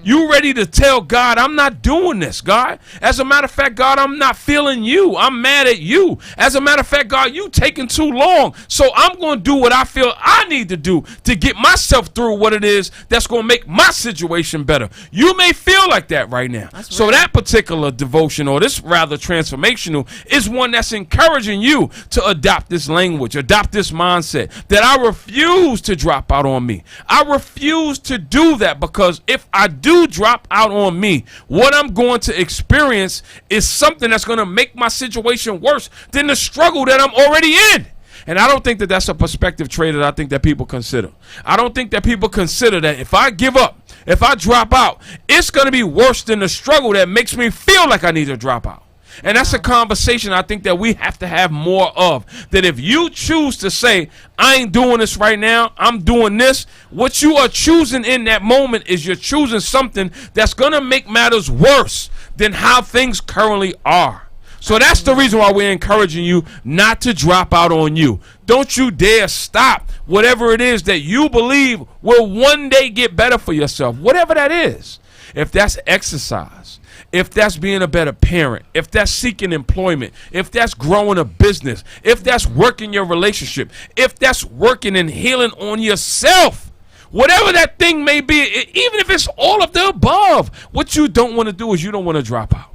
You ready to tell God, I'm not doing this, God. As a matter of fact, God, I'm not feeling you. I'm mad at you. As a matter of fact, God, you taking too long. So I'm going to do what I feel I need to do to get myself through what it is that's going to make my situation better. You may feel like that right now. So that particular devotion, or this rather transformational, is one that's encouraging you to adopt this language, adopt this mindset that I refuse to drop out on me. I refuse to do that, because if I do drop out on me, what I'm going to experience is something that's going to make my situation worse than the struggle that I'm already in. And I don't think that that's a perspective trait that I think that people consider. I don't think that people consider that if I give up, if I drop out, it's going to be worse than the struggle that makes me feel like I need to drop out. And that's a conversation I think that we have to have more of. That if you choose to say, I ain't doing this right now, I'm doing this, what you are choosing in that moment is you're choosing something that's going to make matters worse than how things currently are. So that's the reason why we're encouraging you not to drop out on you. Don't you dare stop whatever it is that you believe will one day get better for yourself, whatever that is. If that's exercise, if that's being a better parent, if that's seeking employment, if that's growing a business, if that's working your relationship, if that's working and healing on yourself, whatever that thing may be, even if it's all of the above, what you don't want to do is you don't want to drop out.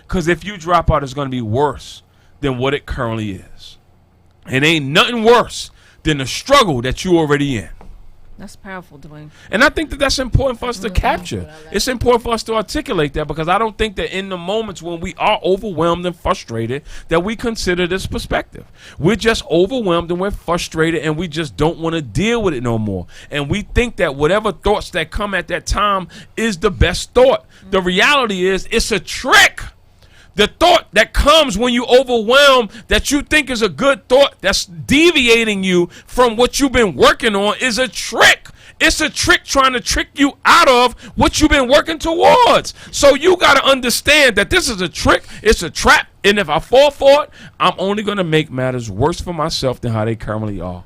Because if you drop out, it's going to be worse than what it currently is. It ain't nothing worse than the struggle that you already in. That's powerful, Dwayne. And I think that that's important for us to capture. It's important for us to articulate that, because I don't think that in the moments when we are overwhelmed and frustrated that we consider this perspective. We're just overwhelmed and we're frustrated and we just don't want to deal with it no more. And we think that whatever thoughts that come at that time is the best thought. The reality is it's a trick. The thought that comes when you overwhelm that you think is a good thought that's deviating you from what you've been working on is a trick. It's a trick trying to trick you out of what you've been working towards. So you got to understand that this is a trick. It's a trap. And if I fall for it, I'm only going to make matters worse for myself than how they currently are.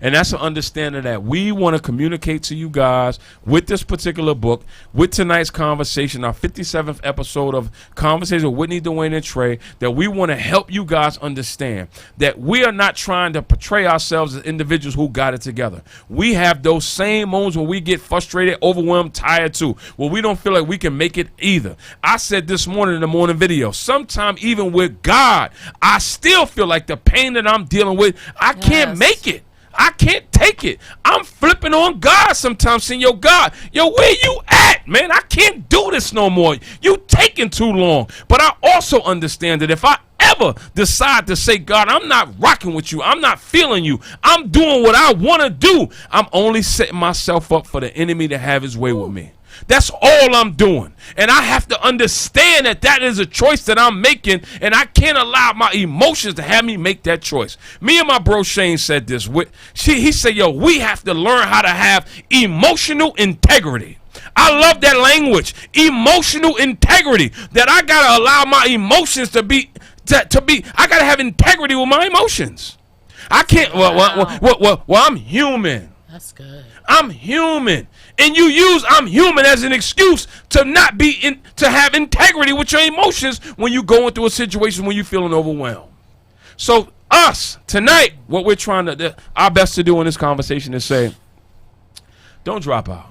And that's an understanding that we want to communicate to you guys with this particular book, with tonight's conversation, our 57th episode of Conversation with Whitney Dwayne and Trey, that we want to help you guys understand that we are not trying to portray ourselves as individuals who got it together. We have those same moments when we get frustrated, overwhelmed, tired too, where we don't feel like we can make it either. I said this morning in the morning video, sometimes even with God, I still feel like the pain that I'm dealing with, I can't make it. I can't take it. I'm flipping on God sometimes, saying, yo, God, yo, where you at, man? I can't do this no more. You taking too long. But I also understand that if I ever decide to say, God, I'm not rocking with you, I'm not feeling you, I'm doing what I want to do, I'm only setting myself up for the enemy to have his way with me. That's all I'm doing. And I have to understand that that is a choice that I'm making, and I can't allow my emotions to have me make that choice. Me and my bro Shane said this. He said, yo, we have to learn how to have emotional integrity. I love that language, emotional integrity, that I got to allow my emotions to be, I got to have integrity with my emotions. I can't, well, I'm human. That's good. I'm human. And you use I'm human as an excuse to not be to have integrity with your emotions when you're going through a situation when you're feeling overwhelmed. So us tonight, what we're trying to do, our best to do in this conversation is say, don't drop out.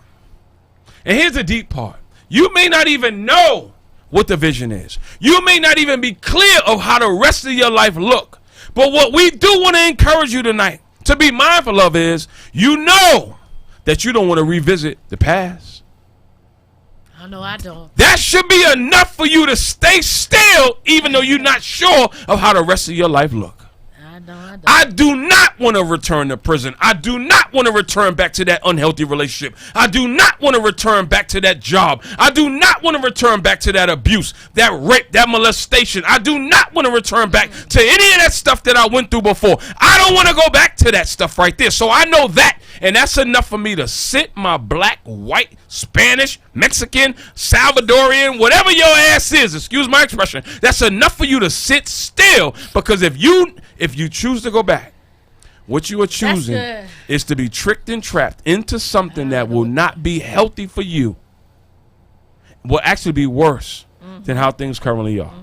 And here's the deep part. You may not even know what the vision is. You may not even be clear of how the rest of your life look. But what we do want to encourage you tonight to be mindful of is, you know that you don't want to revisit the past. I know I don't. That should be enough for you to stay still, even though you're not sure of how the rest of your life look. I do not want to return to prison. I do not want to return back to that unhealthy relationship. I do not want to return back to that job. I do not want to return back to that abuse, that rape, that molestation. I do not want to return back to any of that stuff that I went through before. I don't want to go back to that stuff right there. So I know that, and that's enough for me to sit my black, white, Spanish, Mexican, Salvadorian, whatever your ass is, excuse my expression, that's enough for you to sit still, because if you choose to go back, what you are choosing is to be tricked and trapped into something that will not be healthy for you, will actually be worse than how things currently are.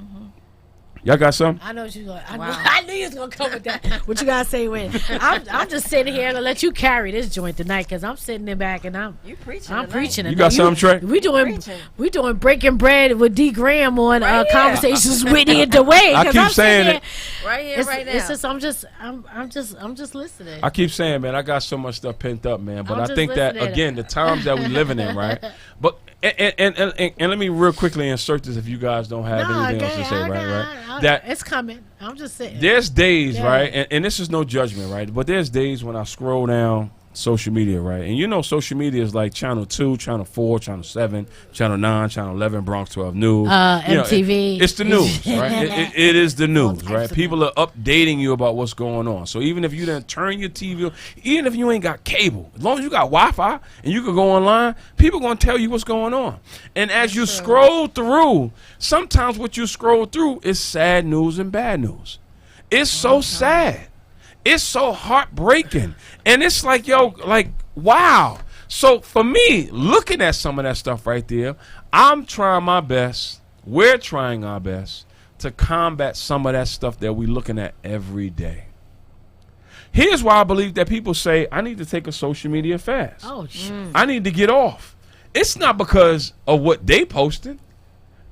Y'all got something? I know what you're going. I knew you was gonna come with that. What you gotta say when? I'm just sitting here to let you carry this joint tonight, because I'm sitting in back and I'm preaching. You got something, Trey? We doing breaking bread with D. Graham on Conversations with Whitney and Dwayne. I keep saying it right here, right now. It's just I'm just listening. I keep saying, man, I got so much stuff pent up, man. But I think that again, the times that we living in, right? But and let me real quickly insert this if you guys don't have anything else to say, right? That it's coming. I'm just saying. There's days, right? And this is no judgment, right? But there's days when I scroll down social media, right? And you know, social media is like Channel 2, Channel 4, Channel 7, Channel 9, Channel 11, Bronx 12 News. MTV. It's the news, right? It is the news, right? People are updating you about what's going on. So even if you didn't turn your TV, even if you ain't got cable, as long as you got Wi-Fi and you can go online, people going to tell you what's going on. And as you scroll through, sometimes what you scroll through is sad news and bad news. It's so sad. It's so heartbreaking. And it's like, yo, like, wow. So for me, looking at some of that stuff right there, I'm trying my best, we're trying our best to combat some of that stuff that we're looking at every day. Here's why I believe that people say, I need to take a social media fast. I need to get off. It's not because of what they posting.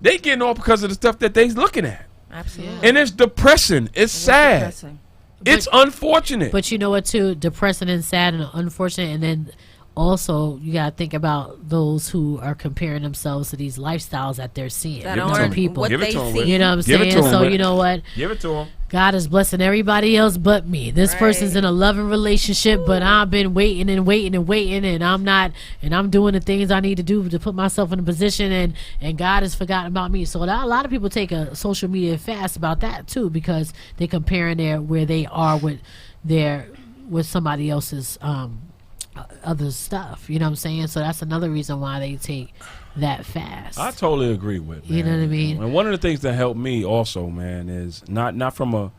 They getting off because of the stuff that they looking at. Absolutely. And it's depressing. It's sad. Depressing. It's unfortunate. But you know what, too? Depressing and sad and unfortunate. And then also, you got to think about those who are comparing themselves to these lifestyles that they're seeing. That aren't people. what they see. You know what I'm saying? So, you know what? Give it to them. God is blessing everybody else but me. This person's in a loving relationship, but I've been waiting and waiting and waiting, and I'm not, and I'm doing the things I need to do to put myself in a position, and God has forgotten about me. So a lot of people take a social media fast about that too, because they're comparing where they are with somebody else's other stuff. You know what I'm saying? So that's another reason why they take that fast. I totally agree with, man. You know what I mean? And one of the things that helped me also, man, is not from a,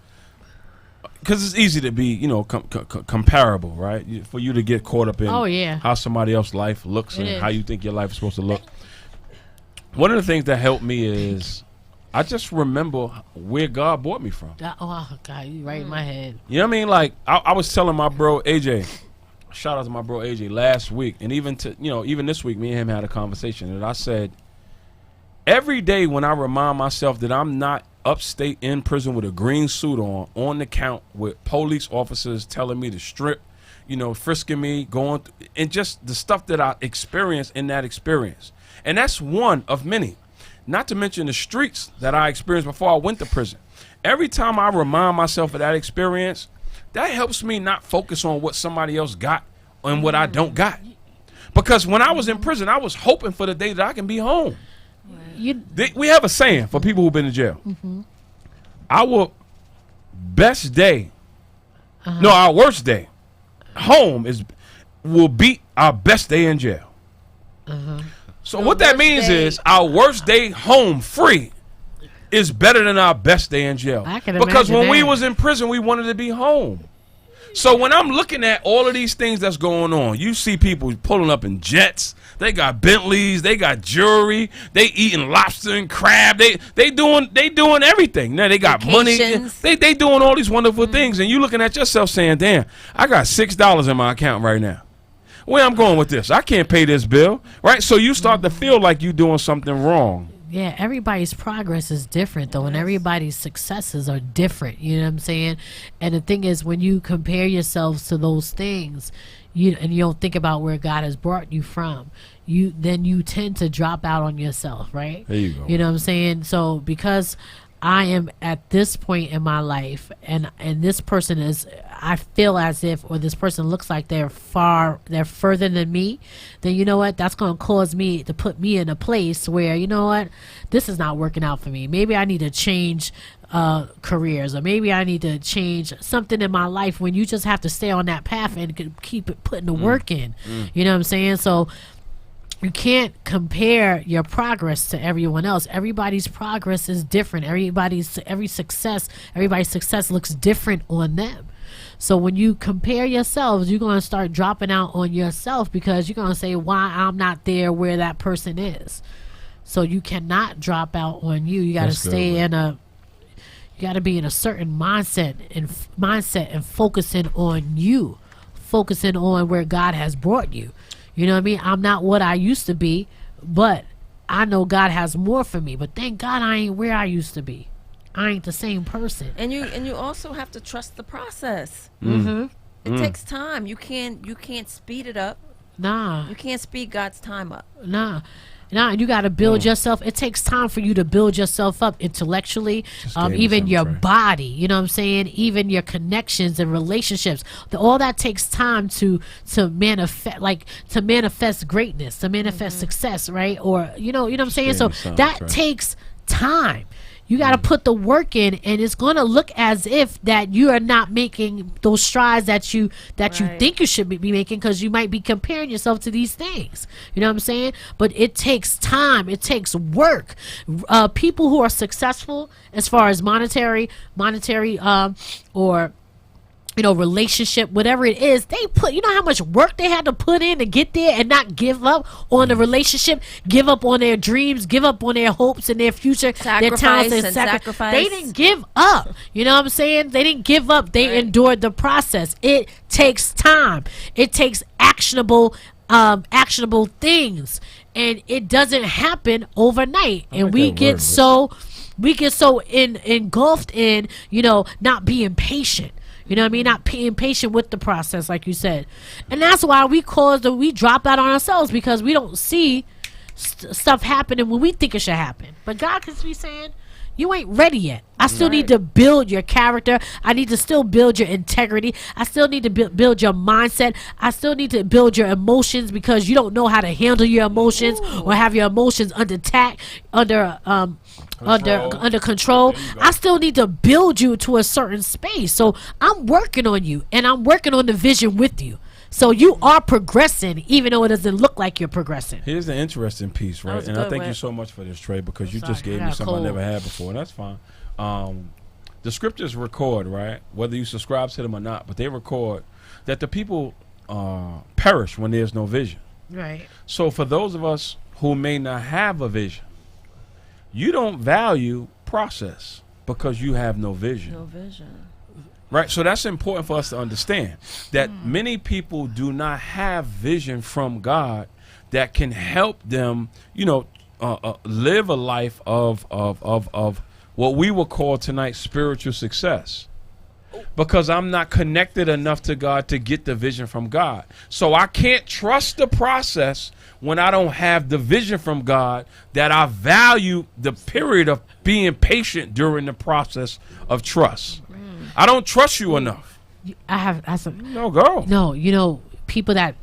because it's easy to be, you know, comparable, right? For you to get caught up in how somebody else's life looks and how you think your life is supposed to look. One of the things that helped me is I just remember where God brought me from. Oh, God, you right in my head. You know what I mean? Like, I was telling my bro, AJ, shout out to my bro, AJ, last week, and even this week, me and him had a conversation, and I said, every day when I remind myself that I'm not upstate in prison with a green suit on the count with police officers telling me to strip, frisking me, and just the stuff that I experienced in that experience. And that's one of many. Not to mention the streets that I experienced before I went to prison. Every time I remind myself of that experience, that helps me not focus on what somebody else got and what I don't got. Because when I was in prison, I was hoping for the day that I can be home. We have a saying for people who've been in jail. Mm-hmm. Our best day, our worst day home will beat our best day in jail. So what that means is our worst day home free is better than our best day in jail. Because when we was in prison, we wanted to be home. So when I'm looking at all of these things that's going on, you see people pulling up in jets. They got Bentleys. They got jewelry. They eating lobster and crab. They doing everything. Now they got vacations. Money. They doing all these wonderful things, and you looking at yourself saying, "Damn, I got $6 in my account right now. Where I'm going with this? I can't pay this bill, right?" So you start to feel like you're doing something wrong. Yeah, everybody's progress is different, though, and everybody's successes are different. You know what I'm saying? And the thing is, when you compare yourselves to those things, you don't think about where God has brought you from, then you tend to drop out on yourself, right? There you go. You know what I'm saying? So because I am at this point in my life, and this person is, I feel as if, or this person looks like they're further than me, then you know what? That's going to cause me to put me in a place where, you know what? This is not working out for me. Maybe I need to change careers, or maybe I need to change something in my life, when you just have to stay on that path and keep putting the work in. You know what I'm saying? So you can't compare your progress to everyone else. Everybody's progress is different. Everybody's success looks different on them. So when you compare yourselves, you're going to start dropping out on yourself, because you're going to say, why I'm not there where that person is. So you cannot drop out on you. You got to stay you got to be in a certain mindset and focusing on you, focusing on where God has brought you. You know what I mean? I'm not what I used to be, but I know God has more for me. But thank God I ain't where I used to be. I ain't the same person. And you also have to trust the process. It takes time. You can't speed it up. Nah. You can't speed God's time up. Nah, you got to build yourself. It takes time for you to build yourself up intellectually, even your body, you know what I'm saying? Even your connections and relationships. All that takes time to manifest greatness, to manifest success, right? Or, you know what I'm saying? So that takes time. You got to put the work in, and it's going to look as if that you are not making those strides that you think you should be making, because you might be comparing yourself to these things. You know what I'm saying? But it takes time. It takes work. People who are successful as far as monetary, or relationship, whatever it is, they put, how much work they had to put in to get there, and not give up on the relationship, give up on their dreams, give up on their hopes and their future, their talents and sacrifice. They didn't give up. You know what I'm saying? They didn't give up. They endured the process. It takes time. It takes actionable things, and it doesn't happen overnight. And we get so engulfed in, not being patient. You know what I mean? Not being patient with the process, like you said. And that's why we drop out on ourselves, because we don't see stuff happening when we think it should happen. But God could be saying, you ain't ready yet. I still need to build your character. I need to still build your integrity. I still need to build your mindset. I still need to build your emotions, because you don't know how to handle your emotions or have your emotions under control. I still need to build you to a certain space. So I'm working on you, and I'm working on the vision with you. So you are progressing, even though it doesn't look like you're progressing. Here's the interesting piece, right? And I thank you so much for this, Trey, because you just gave me something I never had before, and that's fine. The scriptures record, right, whether you subscribe to them or not, but they record that the people perish when there's no vision. Right. So for those of us who may not have a vision, you don't value process because you have no vision. No vision. Right, so that's important for us to understand that many people do not have vision from God that can help them, live a life of what we will call tonight spiritual success. Because I'm not connected enough to God to get the vision from God. So I can't trust the process when I don't have the vision from God, that I value the period of being patient during the process of trust. I don't trust you enough. No, go. No, people that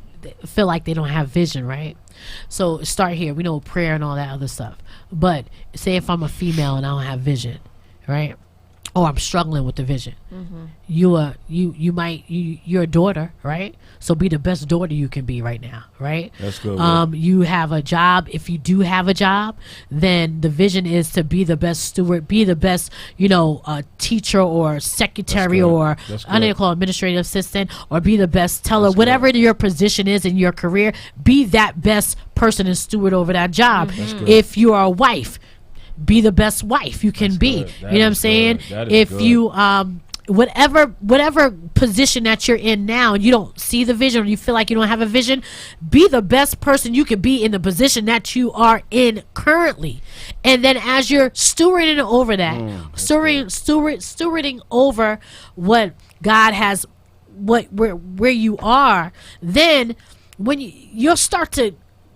feel like they don't have vision, right? So start here. We know prayer and all that other stuff. But say if I'm a female and I don't have vision, right? Or I'm struggling with the vision. Mm-hmm. You're a daughter, right? So be the best daughter you can be right now, right? That's good. You have a job. If you do have a job, then the vision is to be the best steward, be the best, teacher or secretary or I need to call administrative assistant, or be the best teller, whatever your position is in your career. Be that best person and steward over that job. Mm-hmm. If you are a wife, be the best wife you can be. You know what I'm saying? If you whatever position that you're in now and you don't see the vision, or you feel like you don't have a vision, be the best person you can be in the position that you are in currently. And then as you're stewarding over that, stewarding over what God has, where you are, then when you'll start to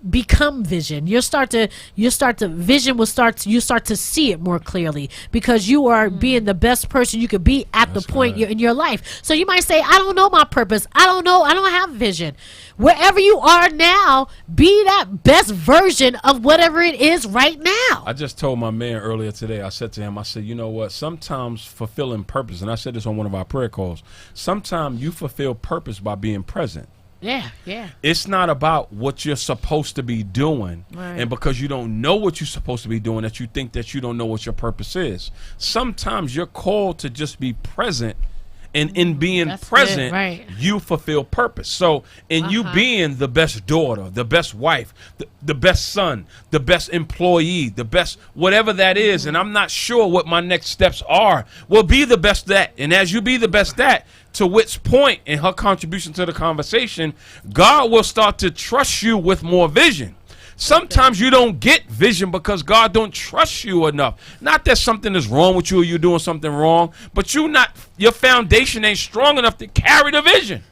become vision, you start to see it more clearly, because you are being the best person you could be at the point you're in your life. So you might say, I don't know my purpose, I don't have vision. Wherever you are now, be that best version of whatever it is right now. I just told my man earlier today, I said to him, I said, you know what, sometimes fulfilling purpose, and I said this on one of our prayer calls, sometimes you fulfill purpose by being present. Yeah. It's not about what you're supposed to be doing, right. And because you don't know what you're supposed to be doing, that you think that you don't know what your purpose is. Sometimes you're called to just be present, and in being present, right, you fulfill purpose. So in you being the best daughter, the best wife, the best son, the best employee, the best whatever that is, and I'm not sure what my next steps are, well, be the best that. And as you be the best that, to Whit's point in her contribution to the conversation, God will start to trust you with more vision. Sometimes you don't get vision because God don't trust you enough. Not that something is wrong with you or you're doing something wrong, but your foundation ain't strong enough to carry the vision.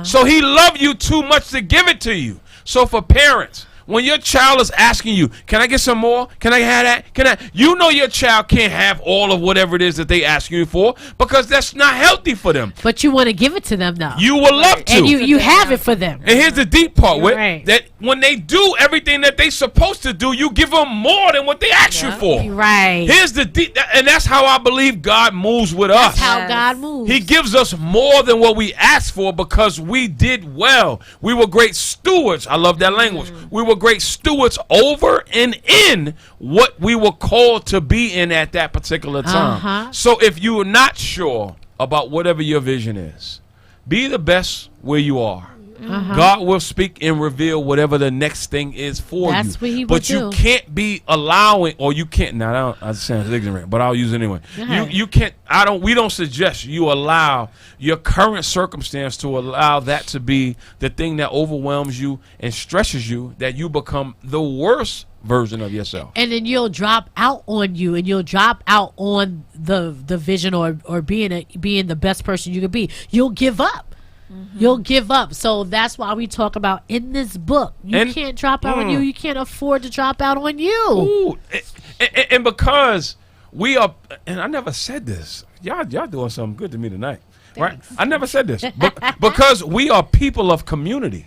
So he loved you too much to give it to you. So for parents, when your child is asking you, can I get some more? Can I have that? You know your child can't have all of whatever it is that they ask you for, because that's not healthy for them. But you want to give it to them, though. You will love to. And you have it for them. And here's the deep part, that when they do everything that they supposed to do, you give them more than what they ask you for. Right. Here's the deep, and that's how I believe God moves with us. That's how God moves. He gives us more than what we asked for because we did well. We were great stewards. I love that language. We were great stewards over and in what we were called to be in at that particular time. So if you are not sure about whatever your vision is, be the best where you are. God will speak and reveal whatever the next thing is for That's you. What he but you do. Can't be allowing, or you can't. Now I sound ignorant, but I'll use it anyway. You can't. We don't suggest you allow your current circumstance to allow that to be the thing that overwhelms you and stresses you, that you become the worst version of yourself. And then you'll drop out on you, and you'll drop out on the vision or being the best person you could be. You'll give up. You'll give up. So that's why we talk about in this book, you can't drop out on you. You can't afford to drop out on you. And because we are, and I never said this. Y'all doing something good to me tonight. Thanks. Right? I never said this. But because we are people of community.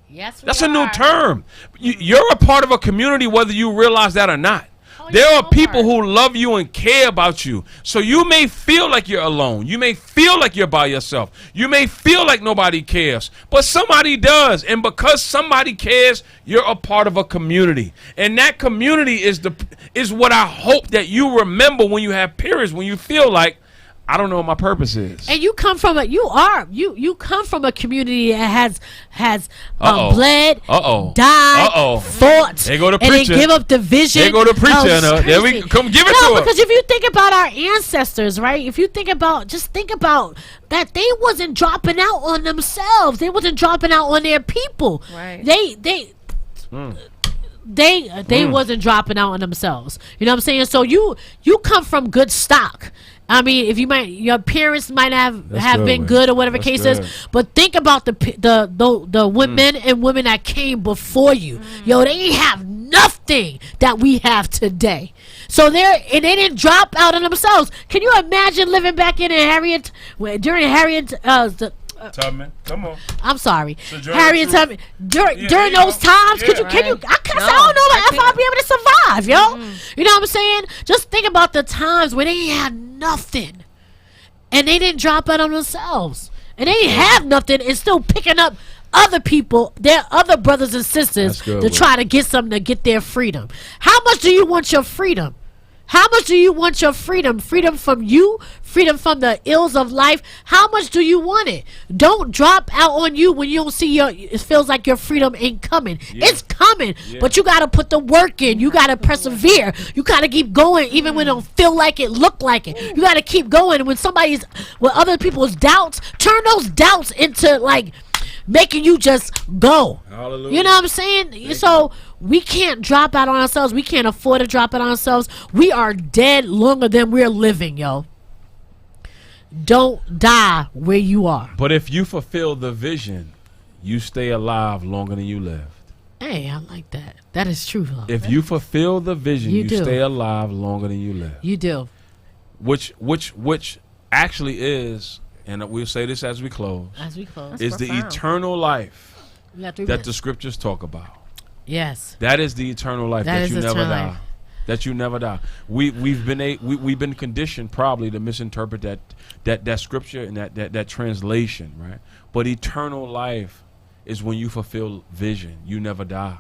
Yes, that's a new term. You're a part of a community whether you realize that or not. There are people who love you and care about you. So you may feel like you're alone. You may feel like you're by yourself. You may feel like nobody cares. But somebody does. And because somebody cares, you're a part of a community. And that community is what I hope that you remember when you have periods, when you feel like, I don't know what my purpose is. And you come from you come from a community that has bled, died, fought. They go to preacher. And they give up the vision. They go to preacher. There we come give it to her. Because if you think about our ancestors, right? If you think about that, they wasn't dropping out on themselves. They wasn't dropping out on their people. Right. They wasn't dropping out on themselves. You know what I'm saying? So you come from good stock. I mean, your parents might have been good or whatever the case is, but think about the women and women that came before you. Yo, they ain't have nothing that we have today. So they didn't drop out on themselves. Can you imagine living back during Harriet Tubman, come on. I'm sorry, Harriet Tubman. During those times, I don't know if I'll be able to survive, yo. You know what I'm saying? Just think about the times when they had nothing, and they didn't drop out on themselves, and they didn't have nothing, and still picking up other people, their other brothers and sisters, to try to get something to get their freedom. How much do you want your freedom? How much do you want your freedom? Freedom from you? Freedom from the ills of life? How much do you want it? Don't drop out on you when you don't see it feels like your freedom ain't coming. Yeah. It's coming, but you got to put the work in. You got to persevere. You got to keep going even when it don't feel like it, look like it. You got to keep going. When other people's doubts, turn those doubts into like making you just go. Hallelujah. You know what I'm saying? So we can't drop out on ourselves. We can't afford to drop out on ourselves. We are dead longer than we're living, yo. Don't die where you are. But if you fulfill the vision, you stay alive longer than you lived. Hey, I like that. That is true, though. If you fulfill the vision, you stay alive longer than you live. You do. Which actually is, and we'll say this as we close. Is the eternal life that the scriptures talk about. Yes. That is the eternal life that you never die. That you never die. We've been conditioned probably to misinterpret that scripture and that translation, right? But eternal life is when you fulfill vision. You never die.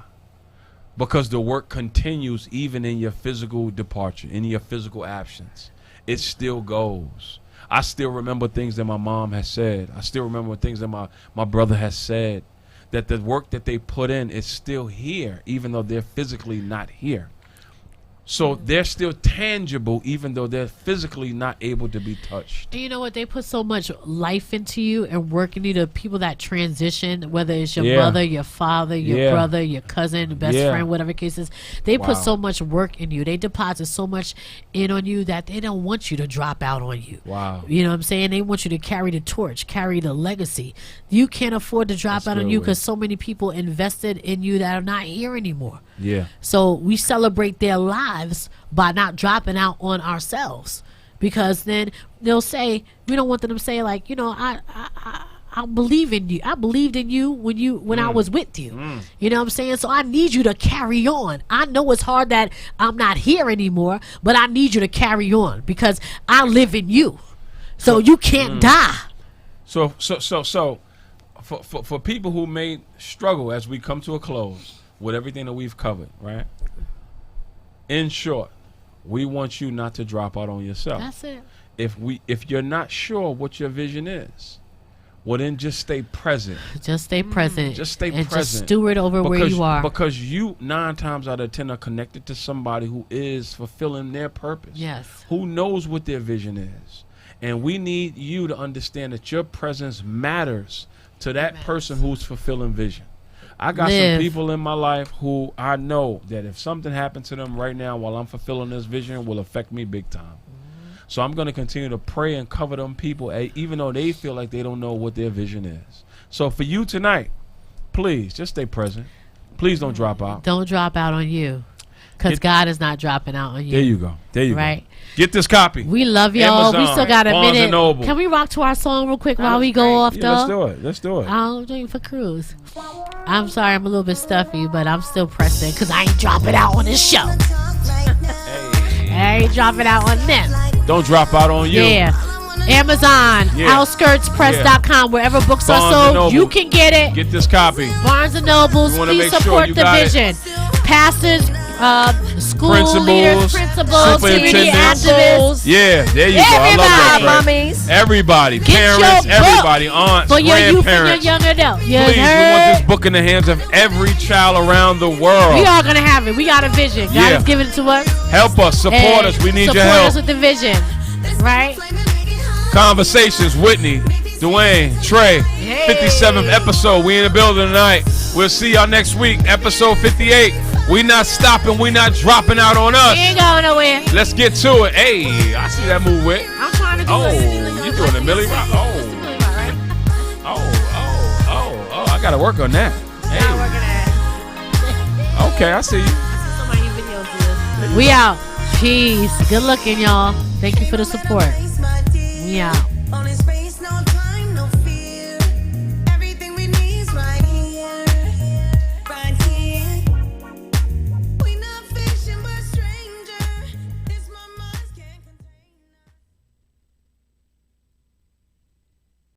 Because the work continues even in your physical departure, in your physical absence. It still goes. I still remember things that my mom has said. I still remember things that my brother has said. That the work that they put in is still here, even though they're physically not here. So they're still tangible, even though they're physically not able to be touched. And you know what? They put so much life into you and work into the people that transition, whether it's your mother, your father, your brother, your cousin, best friend, whatever case is. They put so much work in you. They deposit so much in on you that they don't want you to drop out on you. Wow. You know what I'm saying? They want you to carry the torch, carry the legacy. You can't afford to drop out on you because so many people invested in you that are not here anymore. Yeah. So we celebrate their lives by not dropping out on ourselves, because then they'll say, we don't want them to say like, you know, I believe in you. I believed in you when I was with you. You know what I'm saying? So I need you to carry on. I know it's hard that I'm not here anymore, but I need you to carry on because I live in you. So you can't die. So for people who may struggle as we come to a close with everything that we've covered, right? In short, we want you not to drop out on yourself. That's it. If you're not sure what your vision is, well then just stay present. Just stay present. Just stay present. Just steward over where you are. Because you 9 times out of 10 are connected to somebody who is fulfilling their purpose. Yes. Who knows what their vision is. And we need you to understand that your presence matters to that person who's fulfilling vision. I got some people in my life who I know that if something happened to them right now while I'm fulfilling this vision will affect me big time. So I'm going to continue to pray and cover them people, even though they feel like they don't know what their vision is. So for you tonight, please just stay present. Please don't drop out. Don't drop out on you, because God is not dropping out on you. There you go. There you go. Get this copy. We love y'all. Amazon, we still got a Barnes minute. Noble. Can we rock to our song real quick while we go off, though? Let's do it. Let's do it. I'm doing for Cruz. I'm sorry I'm a little bit stuffy, but I'm still pressing because I ain't dropping out on this show. Hey. I ain't dropping out on them. Don't drop out on you. Yeah. Amazon, outskirtspress.com, wherever books Barnes are sold, you can get it. Get this copy. Barnes and Nobles, please support the vision. Pastors, school leaders, principals, community activists. Yeah, there you go. I love that. Mommies. Everybody, parents, everybody, aunts, for your youth grandparents. and your young adult. Please, we want this book in the hands of every child around the world. We are gonna have it. We got a vision. God has given it to us. Help us, support us. We need your help. Support us with the vision, right? Conversations, Whitney, Dwayne, Trey, 57th episode. We in the building tonight. We'll see y'all next week, episode 58. We not stopping. We not dropping out on us. We ain't going nowhere. Let's get to it. Hey, I see that move, Whit. I'm trying to do it. You doing a Millie Rock? Oh, I gotta work on that. Hey. Okay, I see you. We out. Peace. Good looking, y'all. Thank you for the support. We out.